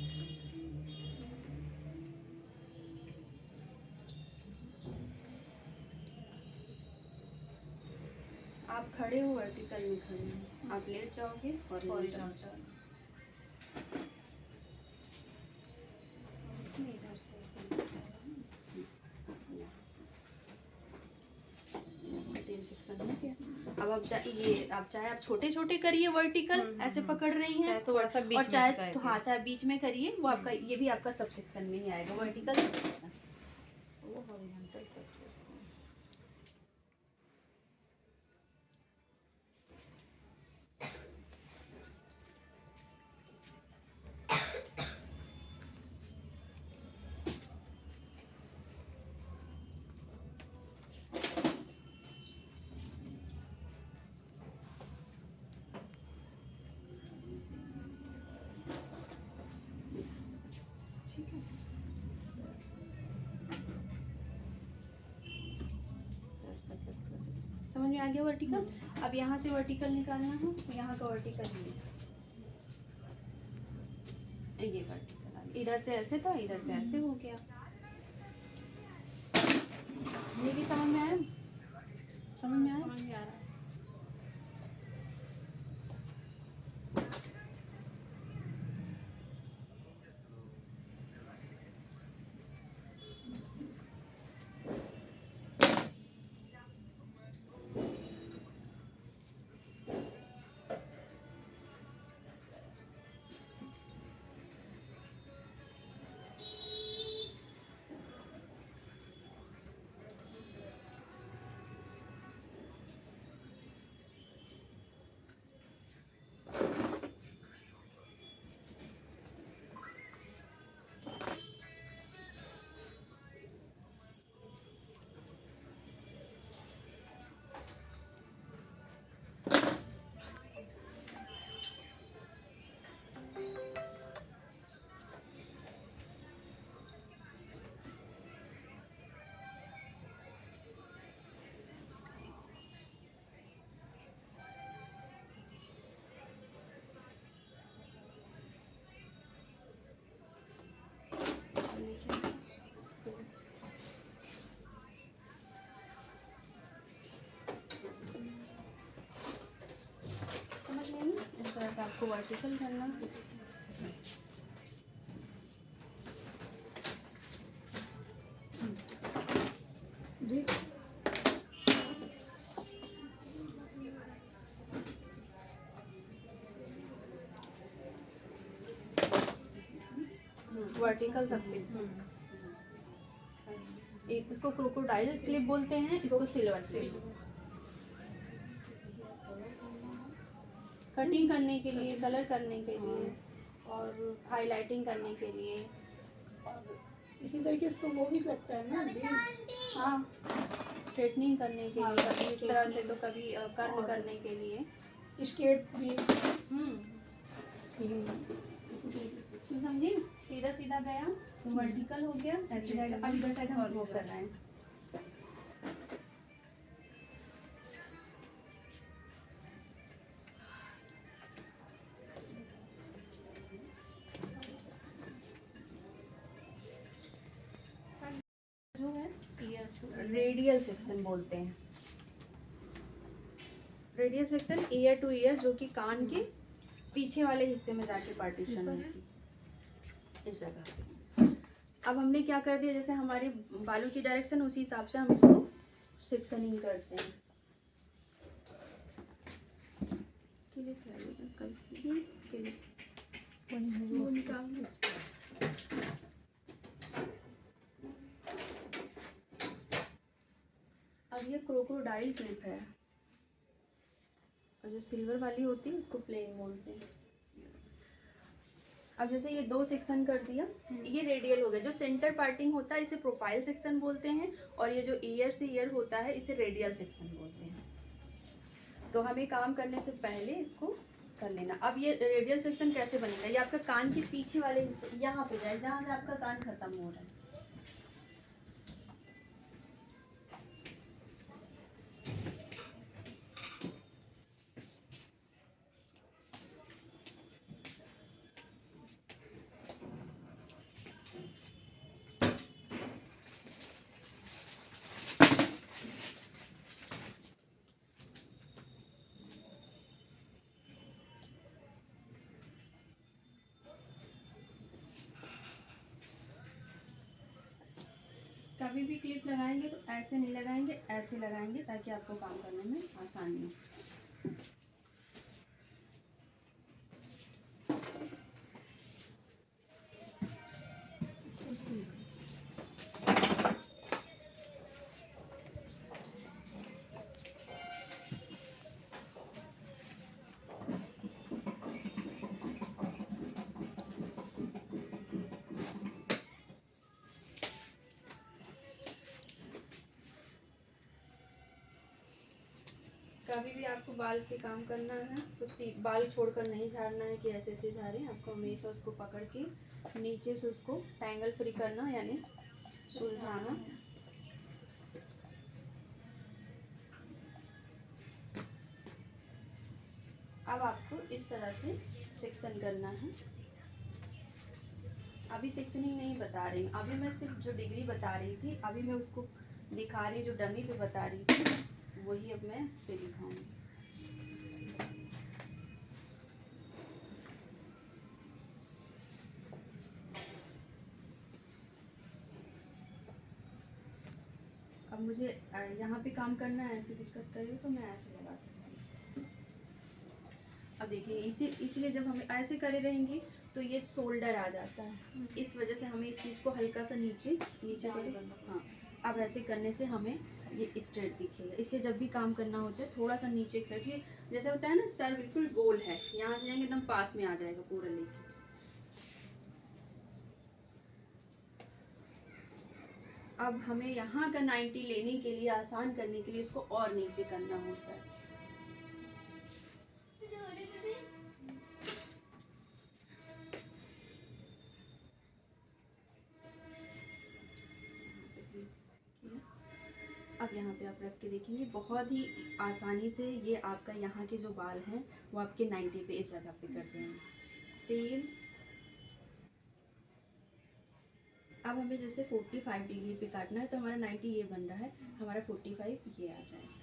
आप खड़े हो वर्टिकल में खड़े हो, आप लेट जाओगे और हॉरिजॉन्टल। इधर से तीन सेक्शन हो गया। अब आप चाहे आप छोटे छोटे करिए वर्टिकल, ऐसे पकड़ रही हैं चाहे तो, थोड़ा सा बीच और में चाहे से तो हाँ चाहे बीच में करिए, वो आपका ये भी आपका सब सेक्शन में ही आएगा, वर्टिकल सब सेक्शन। वो हॉरिजॉन्टल सब। ठीक है, समझ में आ गया वर्टिकल। अब यहाँ से वर्टिकल निकालना है तो यहाँ का वर्टिकल ये वर्टिकल इधर से ऐसे था, इधर से ऐसे हो गया। ये भी समझ में आया? समझ में आया? समझ में आ रहा है। समझ में आई? इस तरह से आपको वर्टिकल करना। जी वर्टिकल सबसेक्शन, इसको क्रोकोडाइल क्लिप बोलते हैं, इसको सिल्वर क्लिप। कटिंग करने के लिए, कलर करने के लिए और हाइलाइटिंग करने के लिए। इसी तरीके से तो वो भी लगता है ना। हाँ स्ट्रेटनिंग करने के हाँ, लिए, कभी इस तरह से तो कभी कर्ल और- करने के लिए। स्ट्रेट भी तुम समझी, सीधा सीधा गया तो वर्टिकल हो गया, ऐसे जाएगा। अब इधर साइड हम ड्रॉ कर रहे हैं। जो है रेडियल सेक्शन बोलते हैं। Radial section year two year, जो कि कान के पीछे वाले हिस्से में जाके पार्टीशन होगी इस जगह पे। अब हमने क्या कर दिया, जैसे हमारी बालों की डायरेक्शन, उसी हिसाब से हम इसको सेक्शनिंग करते हैं। क्लिप लगेगा कल, क्लिप वो निकाल लो। अब ये क्रोकोडाइल क्लिप है, और जो सिल्वर वाली होती है उसको प्लेन बोलते हैं। अब जैसे ये 2 सेक्शन कर दिया, ये रेडियल हो गया। जो सेंटर पार्टिंग होता है इसे प्रोफाइल सेक्शन बोलते हैं, और ये जो ईयर से ईयर होता है इसे रेडियल सेक्शन बोलते हैं। तो हमें काम करने से पहले इसको कर लेना। अब ये रेडियल सेक्शन कैसे बनेगा, ये आपका कान के पीछे वाले हिस्से यहाँ पे जाए, जहाँ से आपका कान खत्म हो रहा है। कभी भी क्लिप लगाएंगे तो ऐसे नहीं लगाएंगे, ऐसे लगाएंगे, ताकि आपको काम करने में आसानी हो। कभी भी आपको बाल पे काम करना है तो बाल छोड़कर नहीं झाड़ना है कि ऐसे ऐसे झाड़ें। आपको हमेशा उसको पकड़ के नीचे से उसको टैंगल फ्री करना, यानी सुलझाना। अब आपको इस तरह से सेक्शन करना है। अभी सेक्शनिंग नहीं बता रही, अभी मैं सिर्फ जो डिग्री बता रही थी, अभी मैं उसको दिखा रही, जो डमी पे बता रही थी वही अब मैं इस पे दिखाऊंगी। अब मुझे यहाँ पे काम करना है, ऐसे दिक्कत कर रही हो तो मैं ऐसे लगा सकती हूँ इसको। अब देखिए इसलिए जब हम ऐसे करे रहेंगे तो ये शोल्डर आ जाता है, इस वजह से हमें इस चीज़ को हल्का सा नीचे करो। हाँ, अब ऐसे करने से हमें ये स्ट्रेट दिखेगा। इसलिए जब भी काम करना होता है थोड़ा सा नीचे एक साइड, ये जैसे होता है ना सर बिल्कुल गोल है, यहाँ से जाएंगे एकदम पास में आ जाएगा पूरा लेके। अब हमें यहाँ का 90 लेने के लिए, आसान करने के लिए इसको और नीचे करना होता है। अब यहाँ पे आप रख के देखेंगे, बहुत ही आसानी से ये आपका यहाँ के जो बाल हैं वो आपके 90 पे इस जगह पे कट जाएंगे। सेम अब हमें जैसे 45 डिग्री पे काटना है तो हमारा 90 ये बन रहा है, हमारा 45 ये आ जाएगा।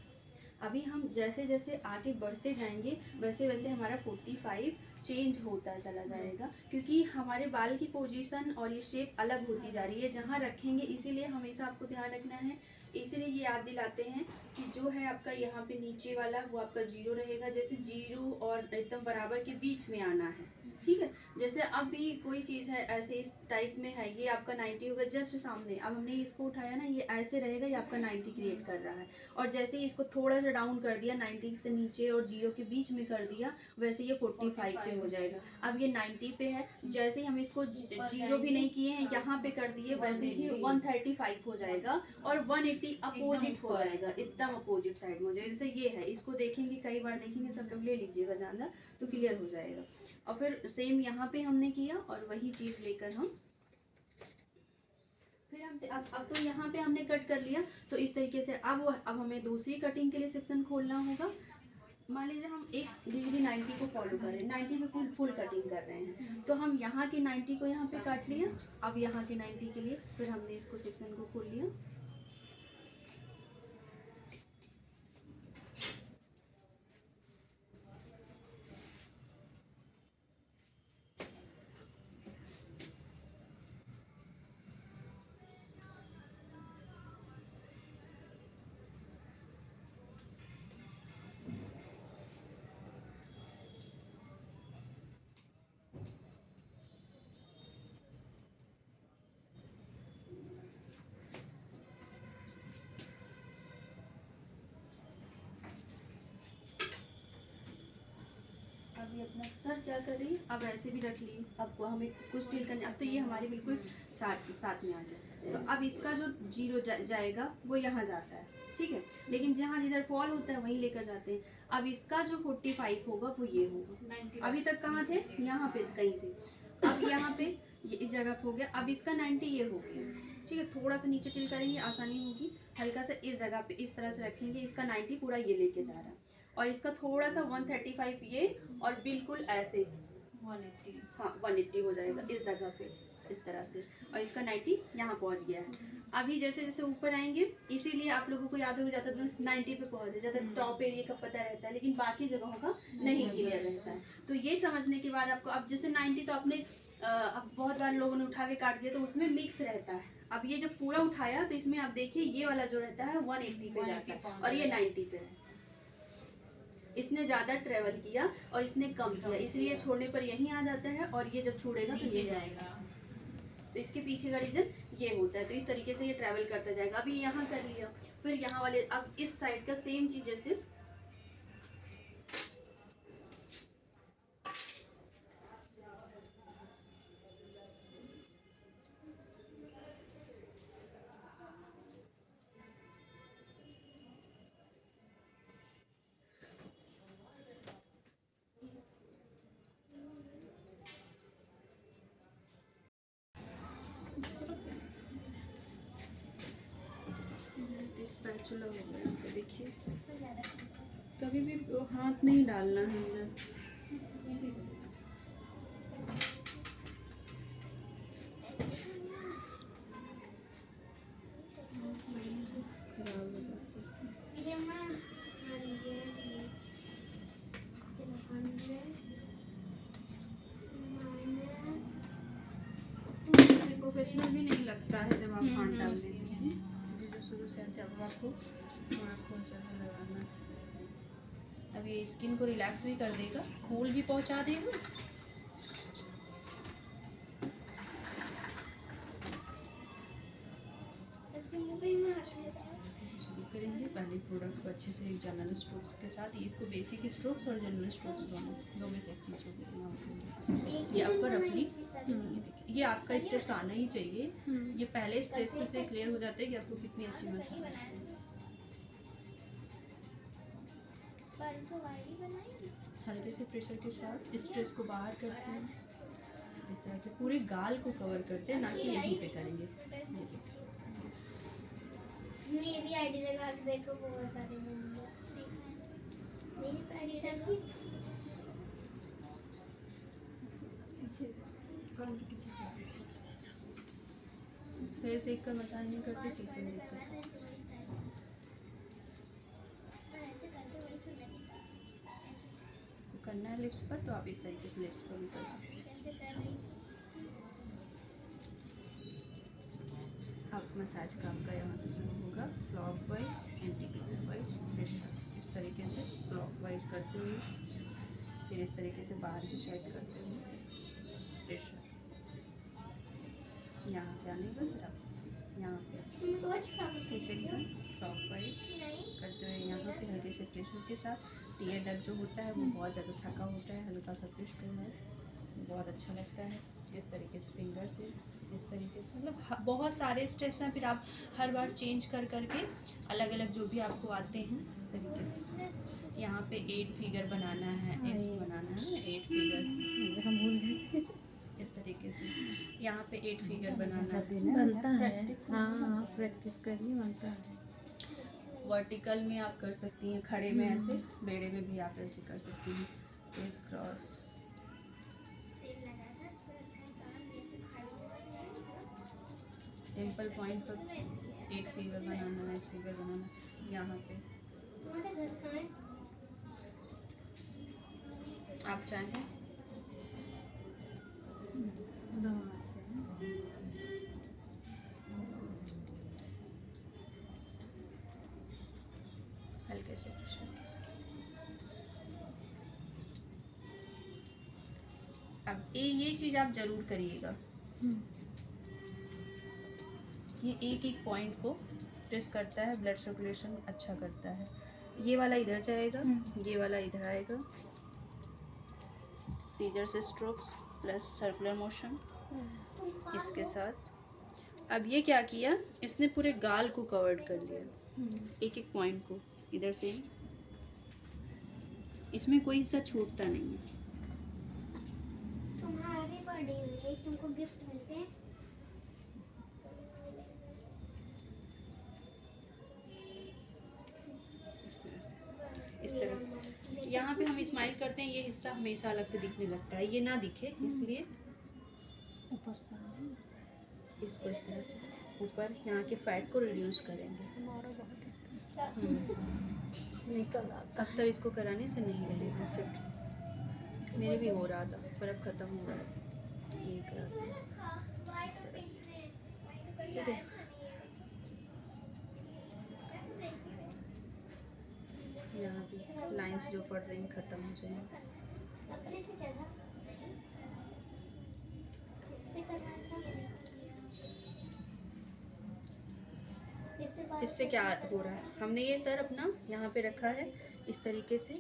अभी हम जैसे जैसे आगे बढ़ते जाएंगे वैसे वैसे हमारा 45 चेंज होता चला जाएगा, क्योंकि हमारे बाल की पोजीशन और ये शेप अलग होती जा रही है जहाँ रखेंगे। इसीलिए हमेशा आपको ध्यान रखना है, इसीलिए ये याद दिलाते हैं कि जो है आपका यहाँ पे नीचे वाला वो आपका 0 रहेगा। जैसे 0 और एकदम बराबर के बीच में आना है, ठीक है। जैसे अब भी कोई चीज़ है ऐसे इस टाइप में है, ये आपका 90 होगा जस्ट सामने। अब हमने इसको उठाया ना, ये ऐसे रहेगा, ये आपका 90 क्रिएट कर रहा है। और जैसे ही इसको थोड़ा सा डाउन कर दिया, 90 से नीचे और 0 के बीच में कर दिया, वैसे ये 45 पे हो जाएगा। अब ये 90 पे है, जैसे ही हम इसको 0 भी नहीं किए हैं यहाँ पे कर दिए, वैसे ही 135 हो जाएगा और 180 कंप्लीटली अपोजिट हो जाएगा, एकदम अपोजिट साइड में हो जाएगा। जैसे ये है, इसको देखेंगे, कई बार देखेंगे, सब लोग ले लीजिएगा ज़्यादा तो क्लियर हो जाएगा। और फिर सेम यहाँ पे हमने किया और वही चीज़ लेकर हम फिर हम अब तो यहाँ पे हमने कट कर लिया। तो इस तरीके से अब हमें दूसरी कटिंग के लिए सेक्शन खोलना होगा। मान लीजिए हम एक डिग्री 90 को फॉलो कर रहे हैं, 90 पे फुल कटिंग कर रहे हैं, तो हम यहाँ के 90 को यहाँ पे काट लिया। अब यहाँ के 90 के लिए फिर हमने इसको सेक्शन को खोल लिया। अभी अपना सर क्या कर रही है, अब ऐसे भी रख ली। अब हमें कुछ डील करने, अब तो ये हमारे बिल्कुल साथ में आ गया। तो अब इसका जो जीरो जाएगा वो यहाँ जाता है, ठीक है, लेकिन जहाँ जिधर फॉल होता है वहीं लेकर जाते हैं। अब इसका जो 45 होगा वो ये होगा। अभी तक कहाँ थे, यहाँ पे कहीं थे, अब यहाँ पे ये इस जगह पे हो गया। अब इसका 90 ये हो गया, ठीक है। थोड़ा सा नीचे टिल करेंगे, आसानी होगी। हल्का सा इस जगह पे इस तरह से रखेंगे, इसका 90 पूरा ये लेके जा रहा है और इसका थोड़ा सा 135 ये और बिल्कुल ऐसे 180। हाँ 180 हो जाएगा इस जगह पे इस तरह से, और इसका 90 यहाँ पहुँच गया है। अभी जैसे जैसे ऊपर आएंगे, इसीलिए आप लोगों को याद होगा ज़्यादा 90 पे पहुँचे, ज़्यादा टॉप एरिया का पता रहता है लेकिन बाकी जगहों का नहीं क्लियर रहता है। तो ये समझने के बाद आपको, अब जैसे 90 तो आपने अब बहुत बार लोगों ने उठा के काट दिया तो उसमें मिक्स रहता है। अब ये जब पूरा उठाया तो इसमें आप देखिए ये वाला जो रहता है 180 पे जाता है और ये 90 पे है। इसने ज़्यादा ट्रेवल किया और इसने कम किया, इसलिए छोड़ने पर यहीं आ जाता है और ये जब छोड़ेगा तो ये जाएगा। तो इसके पीछे का रीजन ये होता है। तो इस तरीके से ये ट्रैवल करता जाएगा। अभी यहाँ कर लिया, फिर यहाँ वाले, अब इस साइड का सेम चीज़ जैसे स्पैचुला हो गया। यहाँ पे देखिए, कभी भी हाथ नहीं डालना है अंदर। खराब हो जाता है। प्रोफेशनल भी नहीं लगता है जब आप हाथ डाल देते हैं। जो शुरू से आते अब आपको थोड़ा खोल जगह लगाना। अब ये स्किन को रिलैक्स भी कर देगा, कूल भी पहुंचा देगा। शुरू करेंगे पहले प्रोडक्ट को अच्छे से जनरल स्ट्रोक्स के साथ। ये इसको बेसिक स्ट्रोक्स और जनरल स्ट्रोक्स दोनों में से एक चीज़ होगी। ये आपका रफली, ये आपका स्टेप्स आना ही चाहिए। ये पहले स्टेप्स से क्लियर हो जाते हैं कि आपको कितनी अच्छी मसाला है। हल्के से प्रेशर के साथ स्ट्रेस को बाहर करते हैं, इस तरह से पूरे गाल को कवर करते हैं, ना कि यहीं पे करेंगे। मेरी आईडी लगा के देखो, बहुत सारे मेरी आईडी लगी। फिर देख कर मसाज नहीं करते, शीशे में देख कर। करना है लिप्स पर तो आप इस तरीके से लिप्स पर भी कर सकते हैं। आप मसाज का आपका यहाँ से शुरू होगा, clock wise anti clock wise pressure, इस तरीके से क्लॉक वाइज करते हुए, फिर इस तरीके से बाहर की साइड करते हुए प्रेशर, यहाँ से आने पर फिर आप यहाँ पे सी सेक्शन क्लॉक वाइज करते हुए यहाँ पे हल्के से प्रेशर के साथ। टीयर डक जो होता है वो बहुत ज़्यादा थका होता है, हल्का सा प्रेस करना है, बहुत अच्छा लगता है। इस तरीके से फिंगर से इस तरीके से, मतलब बहुत सारे स्टेप्स हैं, फिर आप हर बार चेंज कर करके अलग अलग जो भी आपको आते हैं इस तरीके से। यहाँ पे 8 फिगर बनाना है, एस बनाना है, 8 फिगर हम भूल गए। इस तरीके से। यहाँ पे 8 फिगर बनाना है। बनता है, हाँ प्रैक्टिस करिए, बनता है। वर्टिकल में आप कर सकती हैं, खड़े में ऐसे, बेड़े में भी आप ऐसे कर सकती हैं, क्रिस क्रॉस। टेम्पल पॉइंट पर 8 फिगर बनाना है, इस फिगर बनाना है। यहाँ पे आप चाहें हल्के से प्रेशर के साथ। अब ये चीज़ आप ज़रूर करिएगा, ये एक एक पॉइंट को प्रेस करता है, ब्लड सर्कुलेशन अच्छा करता है। ये वाला इधर जाएगा, ये वाला इधर आएगा। सीजर से स्ट्रोक्स प्लस सर्कुलर मोशन इसके साथ। अब ये क्या किया, इसने पूरे गाल को कवर्ड कर लिया, एक एक पॉइंट को इधर से। इसमें कोई हिस्सा छूटता नहीं है। तुम्हारी बर्थडे हुई, तुमको गिफ्ट मिलते हैं। इस तरह से यहाँ पे हम स्माइल करते हैं, ये हिस्सा हमेशा अलग से दिखने लगता है, ये ना दिखे इसलिए ऊपर से इसको इस तरह से ऊपर यहाँ के फैट को रिड्यूस करेंगे। निकल आता अक्सर इसको कराने से नहीं रहेगा फिट। मेरे भी हो रहा था पर अब ख़त्म हो रहा है। ये कराते हैं इस तरह से, ठीक है। यहाँ भी लाइंस जो पड़ रही हैं ख़त्म हो जाएंगी। अपने से चढ़ा, इससे करना था। इससे क्या हो रहा है, हमने ये सर अपना यहाँ पे रखा है इस तरीके से,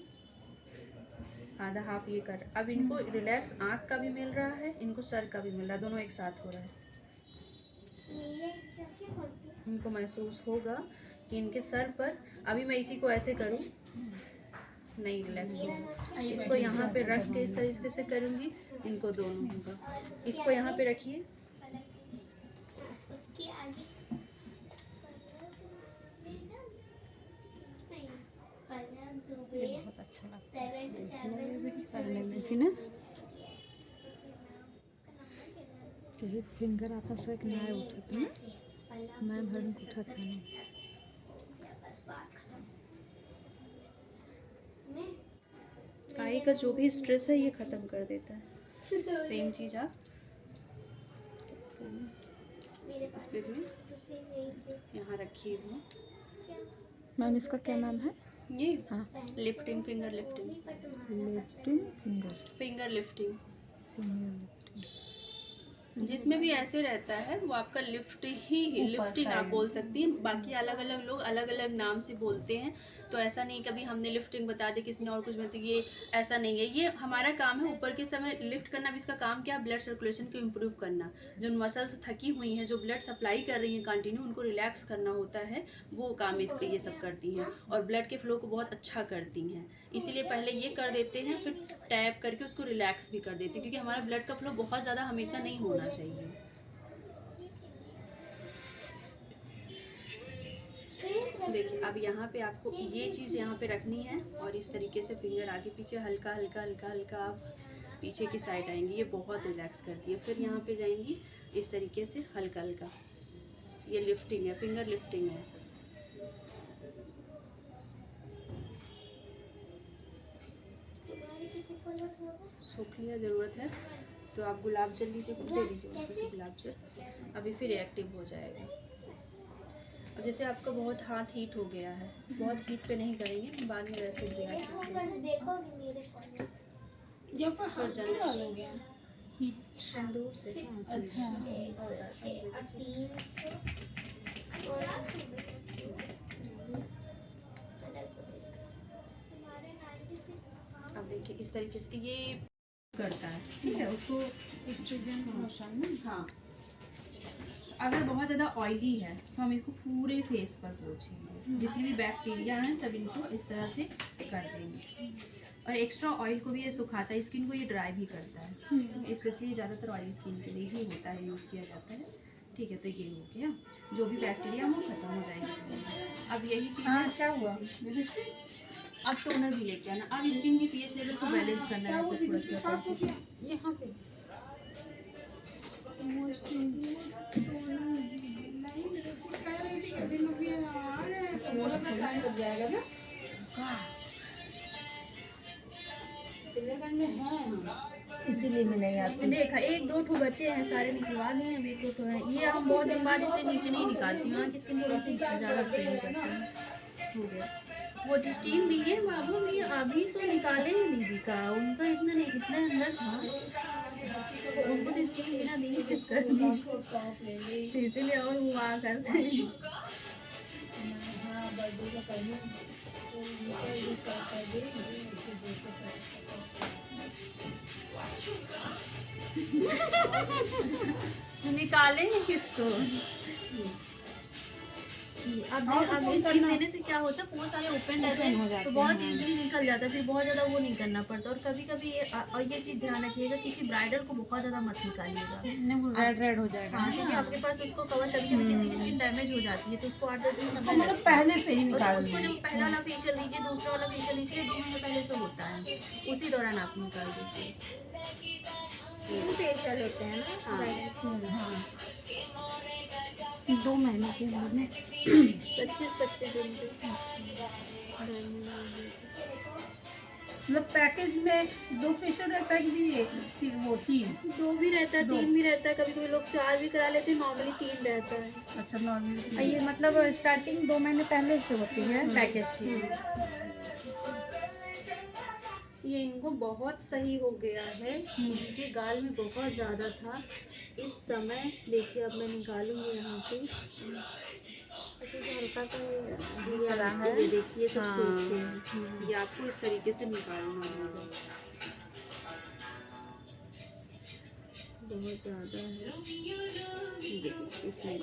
आधा हाफ ये कर। अब इनको रिलैक्स आँख का भी मिल रहा है, इनको सर का भी मिल रहा है, दोनों एक साथ हो रहा है। इनको महसूस होगा कि इनके सर पर, अभी मैं इसी को ऐसे करूँ नहीं रिलैक्स होगा। इसको यहाँ पे रख के इस तरीके से करूँगी, इनको दोनों होगा। इसको यहाँ पे रखिए, उसके आगे बहुत अच्छा लगता है 7 करने में कि ना, कहीं फिंगर आपस में ना उठते ना, मैं भर में उठा था नहीं। आई का जो भी स्ट्रेस है ये ख़त्म कर देता है। सेम चीज़ आप इस पे भी यहाँ रखिए वो। मैम इसका क्या नाम है? ये हाँ, lifting, finger lifting, lifting finger, finger lifting. Finger lifting. जिसमें भी ऐसे रहता है वो आपका लिफ्टिंग आप बोल सकती हैं। बाकी अलग अलग लोग अलग अलग नाम से बोलते हैं, तो ऐसा नहीं कभी हमने लिफ्टिंग बता दी किसी ने और कुछ बता, ये ऐसा नहीं है। ये हमारा काम है ऊपर के समय लिफ्ट करना। भी इसका काम क्या है, ब्लड सर्कुलेशन को इम्प्रूव करना। जो मसल्स थकी हुई हैं, जो ब्लड सप्लाई कर रही हैं कंटिन्यू, उनको रिलैक्स करना होता है, वो काम इसके ये सब करती हैं। और ब्लड के फ्लो को बहुत अच्छा करती हैं, इसीलिए पहले ये कर देते हैं, फिर टैप करके उसको रिलैक्स भी कर देते हैं, क्योंकि हमारा ब्लड का फ्लो बहुत ज़्यादा हमेशा नहीं होना चाहिए। देखिए अब यहाँ पे आपको ये चीज़ यहाँ पे रखनी है, और इस तरीके से फिंगर आगे पीछे हल्का हल्का हल्का हल्का आप पीछे की साइड आएंगी, ये बहुत रिलैक्स करती है। फिर यहाँ पे जाएंगी इस तरीके से हल्का हल्का, ये लिफ्टिंग है, फिंगर लिफ्टिंग है। सूख लिया, ज़रूरत है तो आप गुलाब जल लीजिए, दे दीजिए उसमें से गुलाब जल, अभी फिर एक्टिव हो जाएगा। अब जैसे आपका बहुत हाथ हीट हो गया है, बहुत हीट पे नहीं करेंगे, बाद में वैसे भी आ सकते हैं। देखोगे मेरे जब को हाथ नहीं डालोगे दूर से अच्छा अब देखिए इस तरीके से ये करता है, ठीक है, उसको स्ट्रिजेंट मोशन में। हाँ, अगर बहुत ज़्यादा ऑयली है तो हम इसको पूरे फेस पर पोंछेंगे, जितनी भी बैक्टीरिया हैं सब इनको इस तरह से कर देंगे। और एक्स्ट्रा ऑयल को भी ये सुखाता है, स्किन को ये ड्राई भी करता है, स्पेशली ज़्यादातर ऑयली स्किन के लिए ही होता है, यूज़ किया जाता है। ठीक है, तो ये हो गया, जो भी बैक्टीरिया वो खत्म हो जाएगी। अब यही चीज़ है, क्या हुआ? अब टोनर भी लेके आना। अब स्किन की पीएच लेवल को बैलेंस करना है आपको थोड़ा सा। यहाँ पे इसीलिए मैं नहीं आती। देखा, एक दो ठो बच्चे हैं, सारे निकलवा दिए, अब एक दो ठो हैं। ये हम बहुत दिन बाद इसलिए नीचे नहीं निकालती हूँ, यहाँ की स्किन थोड़ी सी ज़्यादा पेन करती है। हो गया वो स्टीम भी है बाबू भी, अभी तो निकाले ही दीदी का, उनका इतना नहीं, इतना अंदर था तो उनको तो स्टीम बिना दिए फिट कर दी, तो इसीलिए और हुआ करते हैं। निकालेंगे किसको? अब स्टीम देने से क्या होता है, पोर सारे ओपन रहते हैं तो बहुत इजीली निकल जाता है, फिर बहुत ज़्यादा वो नहीं करना पड़ता। और कभी कभी ये चीज़ ध्यान रखिएगा, किसी ब्राइडल को बहुत ज़्यादा मत निकालिएगा, रेड हो जाएगा। हाँ, क्योंकि आपके पास उसको कवर कभी कभी किसी की स्किन डैमेज हो जाती है तो उसको 8-10 दिन समय मतलब लगता है। पहले से ही और निकाल उसको जब पहला वाला फेशियल लीजिए, दूसरा वाला फेशियल लीजिए, 2 महीने पहले से होता है, उसी दौरान आप निकाल दीजिए। फेशियल होते हैं ना। हाँ, 2 महीने के अंदर में 25-25 दिन के। मतलब पैकेज में 2 फेशियल रहता है कि वो 3? 2 भी रहता है, 3 भी रहता है, कभी कभी लोग 4 भी करा लेते हैं, नॉर्मली 3 रहता है। अच्छा, नॉर्मल। ये मतलब स्टार्टिंग 2 महीने पहले से होती है पैकेज की। ये इनको बहुत सही हो गया है, इनके गाल में बहुत ज़्यादा था इस समय। देखिए अब मैं निकालूंगी यहाँ पे, हल्का तो ये देखिए सब सूखे हैं, ये आपको इस तरीके से निकालना होगा, बहुत ज़्यादा है। इसमें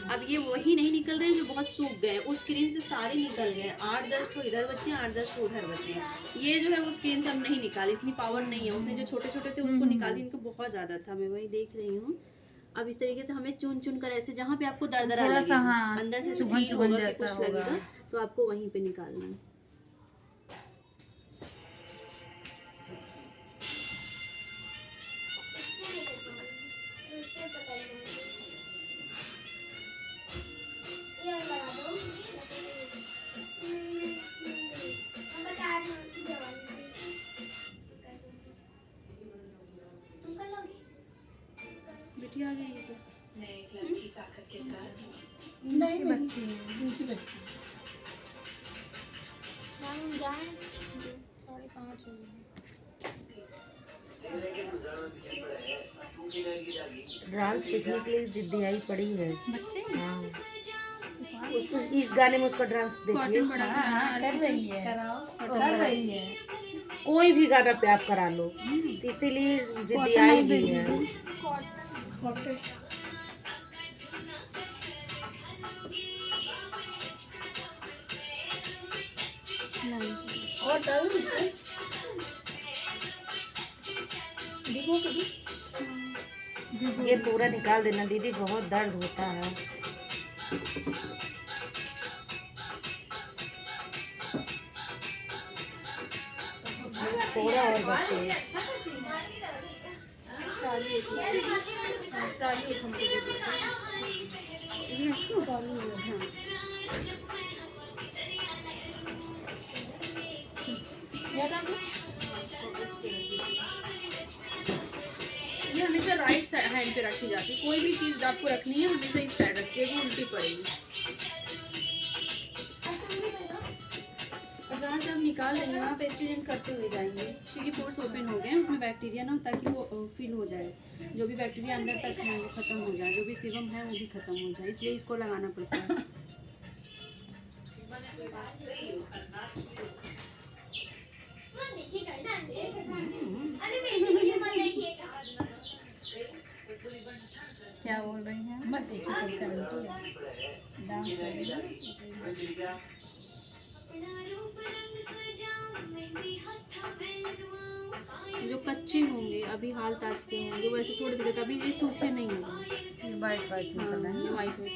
अब ये वही नहीं निकल रहे हैं जो बहुत सूख गए, उस स्क्रीन से सारे निकल गए, 8-10 ठो इधर बचे, 8-10 ठो उधर बचे। ये जो है वो स्क्रीन से अब नहीं निकाले, इतनी पावर नहीं है उसमें, जो छोटे छोटे थे उसको निकाल दी, इनको बहुत ज़्यादा था, मैं वही देख रही हूँ। अब इस तरीके से हमें चुन चुन कर ऐसे, जहाँ पे आपको दरदरा थोड़ा सा, लगेगा, हाँ, अंदर से चुभन feel होगा कि जैसा कुछ होगा। लगेगा, तो आपको वहीं पे निकालना है। बिटिया आ गई है तो नहीं, इनकी बच्ची। हम जाएं 5:30 हो गए। डांस सीखने के लिए जिद्दियाई पड़ी है बच्चे हाँ। उसको इस गाने में उसका डांस देखिए, हाँ, कर रही है, कर रही है। कोई भी गाना पे आप करा लो, तो इसीलिए जिद्दियाई भी है। और डालो इसमें। ये पूरा निकाल देना दीदी, बहुत दर्द होता है। थोड़ा और बचे। ये हमेशा राइट हैंड पे रखी जाती है, कोई भी चीज़ आपको रखनी है हमेशा इस साइड रखिए, वो उल्टी पड़ेगी। और जहाँ से हम निकाल रहे हैं वहाँ पे एक्सटेंड करते हुए जाएंगे, क्योंकि पोर्स ओपन हो गए हैं, उसमें बैक्टीरिया ना, ताकि वो फिल हो जाए, जो भी बैक्टीरिया अंदर तक है वो ख़त्म हो जाए, जो भी सीरम है वो भी ख़त्म हो जाए, इसलिए इसको लगाना पड़ता है। क्या बोल रही हैं? मत देखिए। जो कच्चे होंगे अभी हाल ताज के होंगे वैसे थोड़े थोड़े, तभी ये सूखे नहीं होंगे। वाइट वाइट हाँ, निकल ये है। White white.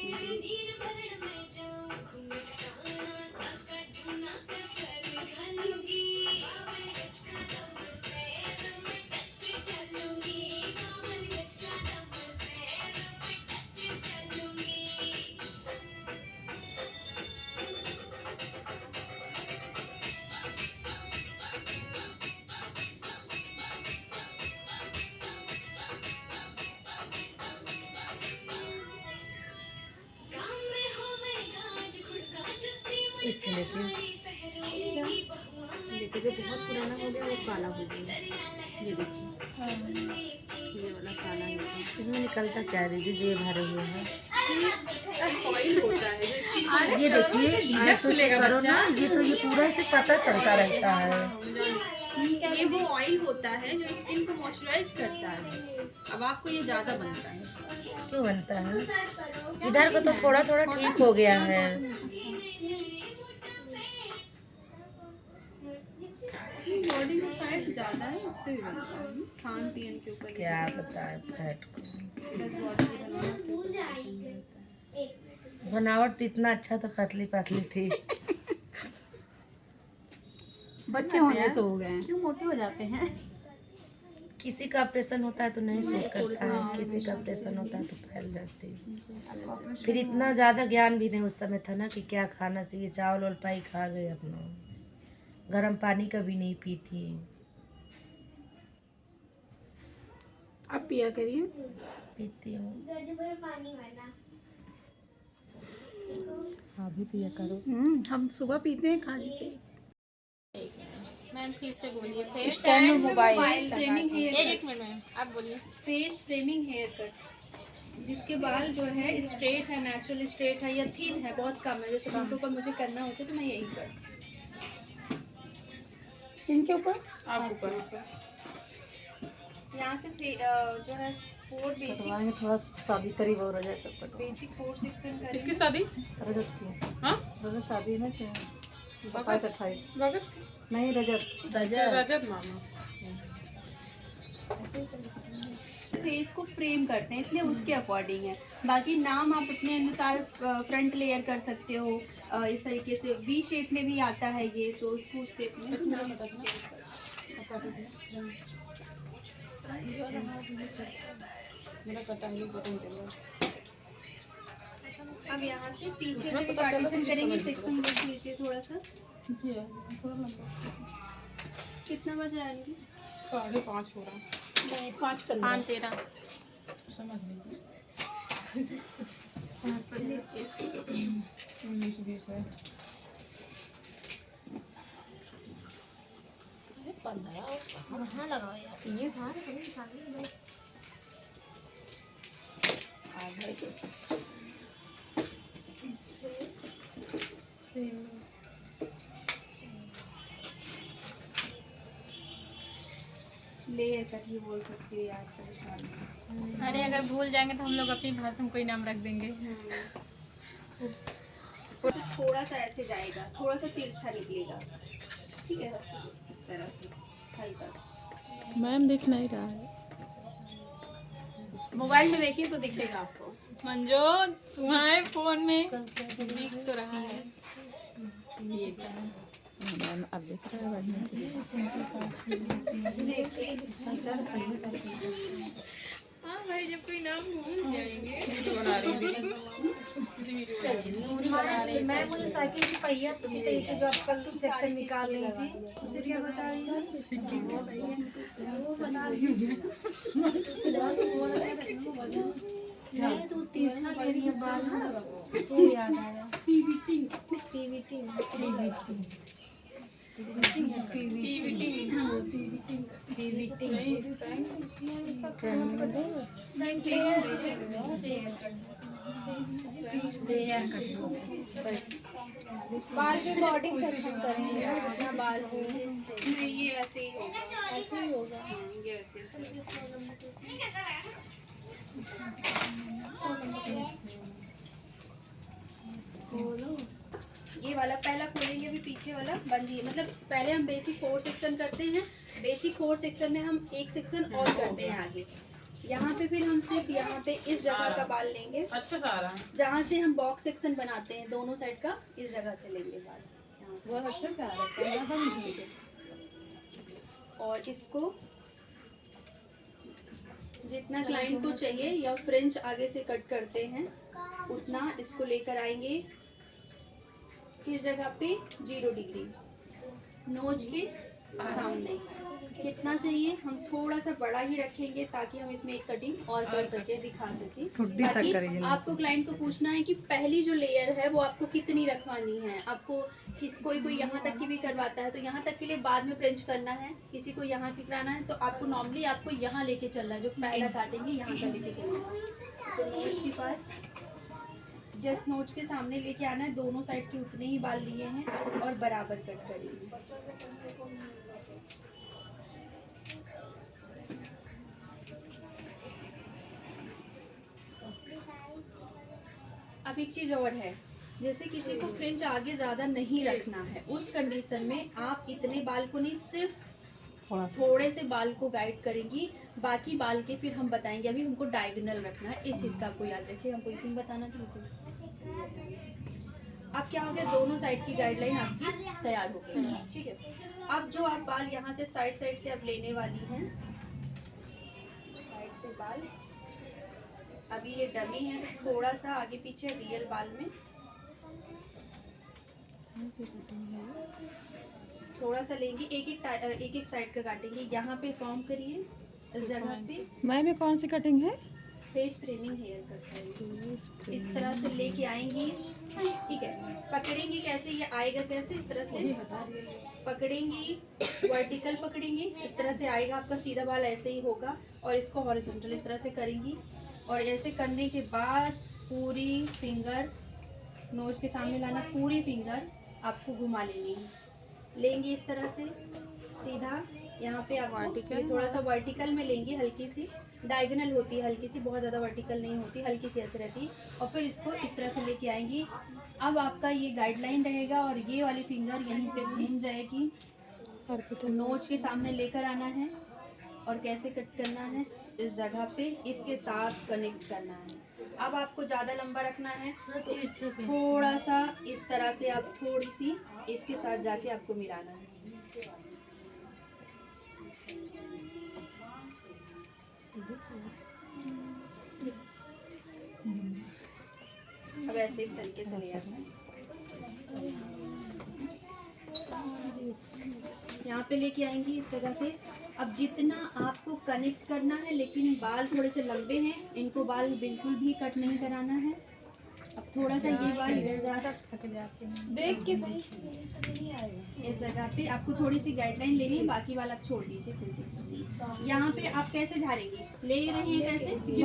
इसमें देखिए, देखो जो बहुत पुराना हो गया वो काला हो गया। ये देखिए ये वाला काला हो गया। इसमें निकलता क्या है दीदी जो ये भरे हुए हैं? ऑयल होता है जो इसकी ये देखिए, ये तो करो ना, ये तो ये पूरा इसे पता चलता रहता है। ये वो ऑयल होता है जो स्किन को मॉइस्चराइज करता है। अब आपको ये ज़्यादा बनता है। क्यों बनता है? इधर को तो थोड़ा थोड़ा ठीक हो गया है। बॉडी में फैट ज़्यादा है उससे भी बनता है। खान पीन के ऊपर क्या बताए फैट को। प्लस बॉडी की बनावट के ऊपर depend करता है। बनावट तो इतना अच्छा तो पतली पतली थी। बच्चे होने से हो गए हैं। क्यों मोटे हो जाते हैं? किसी का ऑपरेशन होता है तो नहीं सूट करता है, किसी का ऑपरेशन होता है तो फैल जाती है। फिर इतना ज़्यादा ज्ञान भी नहीं उस समय था ना कि क्या खाना चाहिए। चावल वाल पाई खा गए अपना, गर्म पानी कभी नहीं पी थी। आप पिया करिए। पीती हूँ। पानी वाला हाँ भी पिया करो। हम सुबह पीते हैं खाली पे। मैम फिर से बोलिए। फेस स्टैंड में मोबाइल फ्रेमिंग हेयर एक मिनट मैम आप बोलिए। फेस फ्रेमिंग हेयर कट, जिसके बाल जो है स्ट्रेट है, नेचुरल स्ट्रेट है या थिन है, बहुत कम है। जैसे उनके ऊपर मुझे करना होता है तो मैं यही करती किनके ऊपर? आप ऊपर यहाँ से जो है 4 बेसिक थोड़ा शादी करीब हो रहा है तब बेसिक 4 सेक्शन किसकी करेंगे। शादी? रजत की। हाँ रजत शादी है ना 27-28 बगत नहीं रजत रजत मामा। फेस को फ्रेम करते हैं इसलिए उसके अकॉर्डिंग है। बाकी नाम आप अपने अनुसार फ्रंट लेयर कर सकते हो। इस तरीके से वी शेप में भी आता है ये, तो उसको उस शेप में नाम change कर अब यहाँ से पीछे से भी पार्टीशन करेंगे। सेक्शन देख लीजिए थोड़ा सा। कितना बज रहा है इनकी? 5:30 हो रहा। नहीं 5-15 5:13 समझ लीजिए। 19-20 है। 15 कहाँ लगाओ यार? 30 हाँ तो कहीं सामने में लेयर कट भी बोल सकती है यार, परेशान। अरे अगर भूल जाएंगे तो हम लोग अपनी भाषा में कोई नाम रख देंगे। थोड़ा सा ऐसे जाएगा, थोड़ा सा तिरछा निकलेगा, ठीक है, इस तरह से हल्का सा। मैम दिख नहीं रहा है। मोबाइल में देखिए तो दिखेगा आपको। मंजो तुम्हारे फोन में दिख तो रहा है। ये मैम अब देख रहा है बढ़िया से। हाँ भाई जब कोई नाम भूल जाएंगे। मैं मुझे साइकिल की पहिया तो जो आप कल तुम सेक्शन निकाल रही थी उसे क्या बता रही नहीं तू तिरछा ले रही है बाल ना, तो याद आया पीवीटी बाल के अकॉर्डिंग सेक्शन करेंगे ना, जितना बाल हो। नहीं ये ऐसे ही होगा, ऐसे ही होगा। ये ऐसे खोलो। ये वाला पहला खोलेंगे, अभी पीछे वाला बंद ही है। मतलब पहले हम बेसिक 4 सेक्शन करते हैं, बेसिक 4 सेक्शन में हम एक सेक्शन और करते हैं आगे। यहाँ पे फिर हम सिर्फ यहाँ पे इस जगह का बाल लेंगे, अच्छा सा आ रहा है। जहाँ से हम बॉक्स सेक्शन बनाते हैं दोनों साइड का, इस जगह से लेंगे बाल यहाँ से। बहुत अच्छे से आ रहा है, पहला बार नहीं है। और इसको जितना क्लाइंट को चाहिए या फ्रेंच आगे से कट करते हैं उतना इसको लेकर आएंगे किस जगह पे, 0 डिग्री नोज के सामने। कितना चाहिए, हम थोड़ा सा बड़ा ही रखेंगे ताकि हम इसमें एक कटिंग और कर सके, दिखा सके। ताकि आपको क्लाइंट को पूछना है कि पहली जो लेयर है वो आपको कितनी रखवानी है। आपको कोई यहाँ तक की भी करवाता है तो यहाँ तक के लिए बाद में फ्रेंच करना है, किसी को यहाँ की कराना है तो आपको नॉर्मली आपको यहाँ लेके चलना है, जो पहला काटेंगे यहाँ का लेके चलना है। तो नोज के पास जस्ट नोज के सामने लेके आना है, दोनों साइड के उतने ही बाल लिए हैं और बराबर कट करेंगे। अब एक चीज़ और है, जैसे किसी को फ्रिंज आगे ज़्यादा नहीं रखना है, उस कंडीशन में आप इतने बाल को नहीं, सिर्फ थोड़े से बाल को गाइड करेंगी, बाकी बाल के फिर हम बताएंगे। अभी हमको डायगोनल रखना है, इस चीज़ का आपको याद रखिए, हमको इसी में बताना था। अब क्या हो गया, दोनों साइड की गाइडलाइन आपकी तैयार हो गई, ठीक है। अब जो आप बाल यहाँ से साइड से अब लेने वाली हैं, साइड से बाल, अभी ये डमी है, थोड़ा सा आगे पीछे रियल बाल में थोड़ा सा लेंगे, एक एक साइड का काटेंगे। यहाँ पे फॉर्म करिए, इस जगह पे में कौन सी कटिंग है? फेस फ्रेमिंग हेयर कट है। इस तरह से लेके आएंगी, ठीक है। पकड़ेंगी कैसे, ये आएगा कैसे, इस तरह से पकड़ेंगी, वर्टिकल पकड़ेंगी, इस तरह से आएगा आपका सीधा बाल, ऐसे ही होगा। और इसको हॉरिजॉन्टल इस तरह से करेंगी, और ऐसे करने के बाद पूरी फिंगर नोज के सामने लाना, पूरी फिंगर आपको घुमा लेनी है। लेंगे इस तरह से सीधा, यहाँ पे आप थोड़ा सा वर्टिकल में लेंगे, हल्की सी डायगोनल होती है, हल्की सी, बहुत ज़्यादा वर्टिकल नहीं होती, हल्की सी ऐसे रहती है। और फिर इसको इस तरह से लेके आएंगी। अब आपका ये गाइडलाइन रहेगा और ये वाली फिंगर यहीं पे घूम जाएगी, नोज के सामने लेकर आना है और कैसे कट करना है, इस जगह पे इसके साथ कनेक्ट करना है। अब आपको ज़्यादा लंबा रखना है तो थोड़ा सा इस तरह से आप थोड़ी सी इसके साथ जाके आपको मिलाना है। अब ऐसे इस तरीके से ले आना है, यहाँ पे लेके आएंगी इस जगह से। अब जितना आपको कनेक्ट करना है, लेकिन बाल थोड़े से लंबे हैं, इनको बाल बिल्कुल भी कट नहीं कराना है। अब थोड़ा सा ये बाल ज़्यादा थक जाते हैं, देख के सही इस जगह पे आपको थोड़ी सी गाइडलाइन लेनी है, बाकी वाला आप छोड़ दीजिए बिल्कुल। यहाँ पे आप कैसे झाड़ेंगे, ले रही हैं कैसे, क्योंकि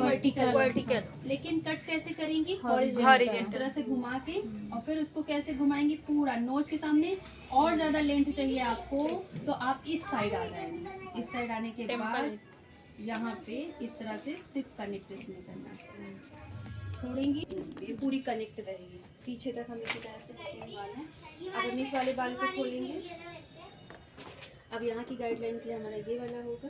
वर्टिकल, लेकिन कट कैसे करेंगी, हॉरिजॉन्टल, इस तरह से घुमा के। और फिर उसको कैसे घुमाएंगे, पूरा नोज के सामने। और ज़्यादा लेंथ चाहिए आपको तो आप इस साइड आ जाएंगे, इस साइड आने के बाद यहाँ पे इस तरह से सिर्फ कनेक्ट इसमें करना है, छोड़ेंगी, ये पूरी कनेक्ट रहेगी पीछे तक। हम इसी तरह से जितने बाल हैं, अब हम इस वाले बाल को खोलेंगे। अब यहाँ की गाइडलाइन के लिए हमारा ये वाला होगा,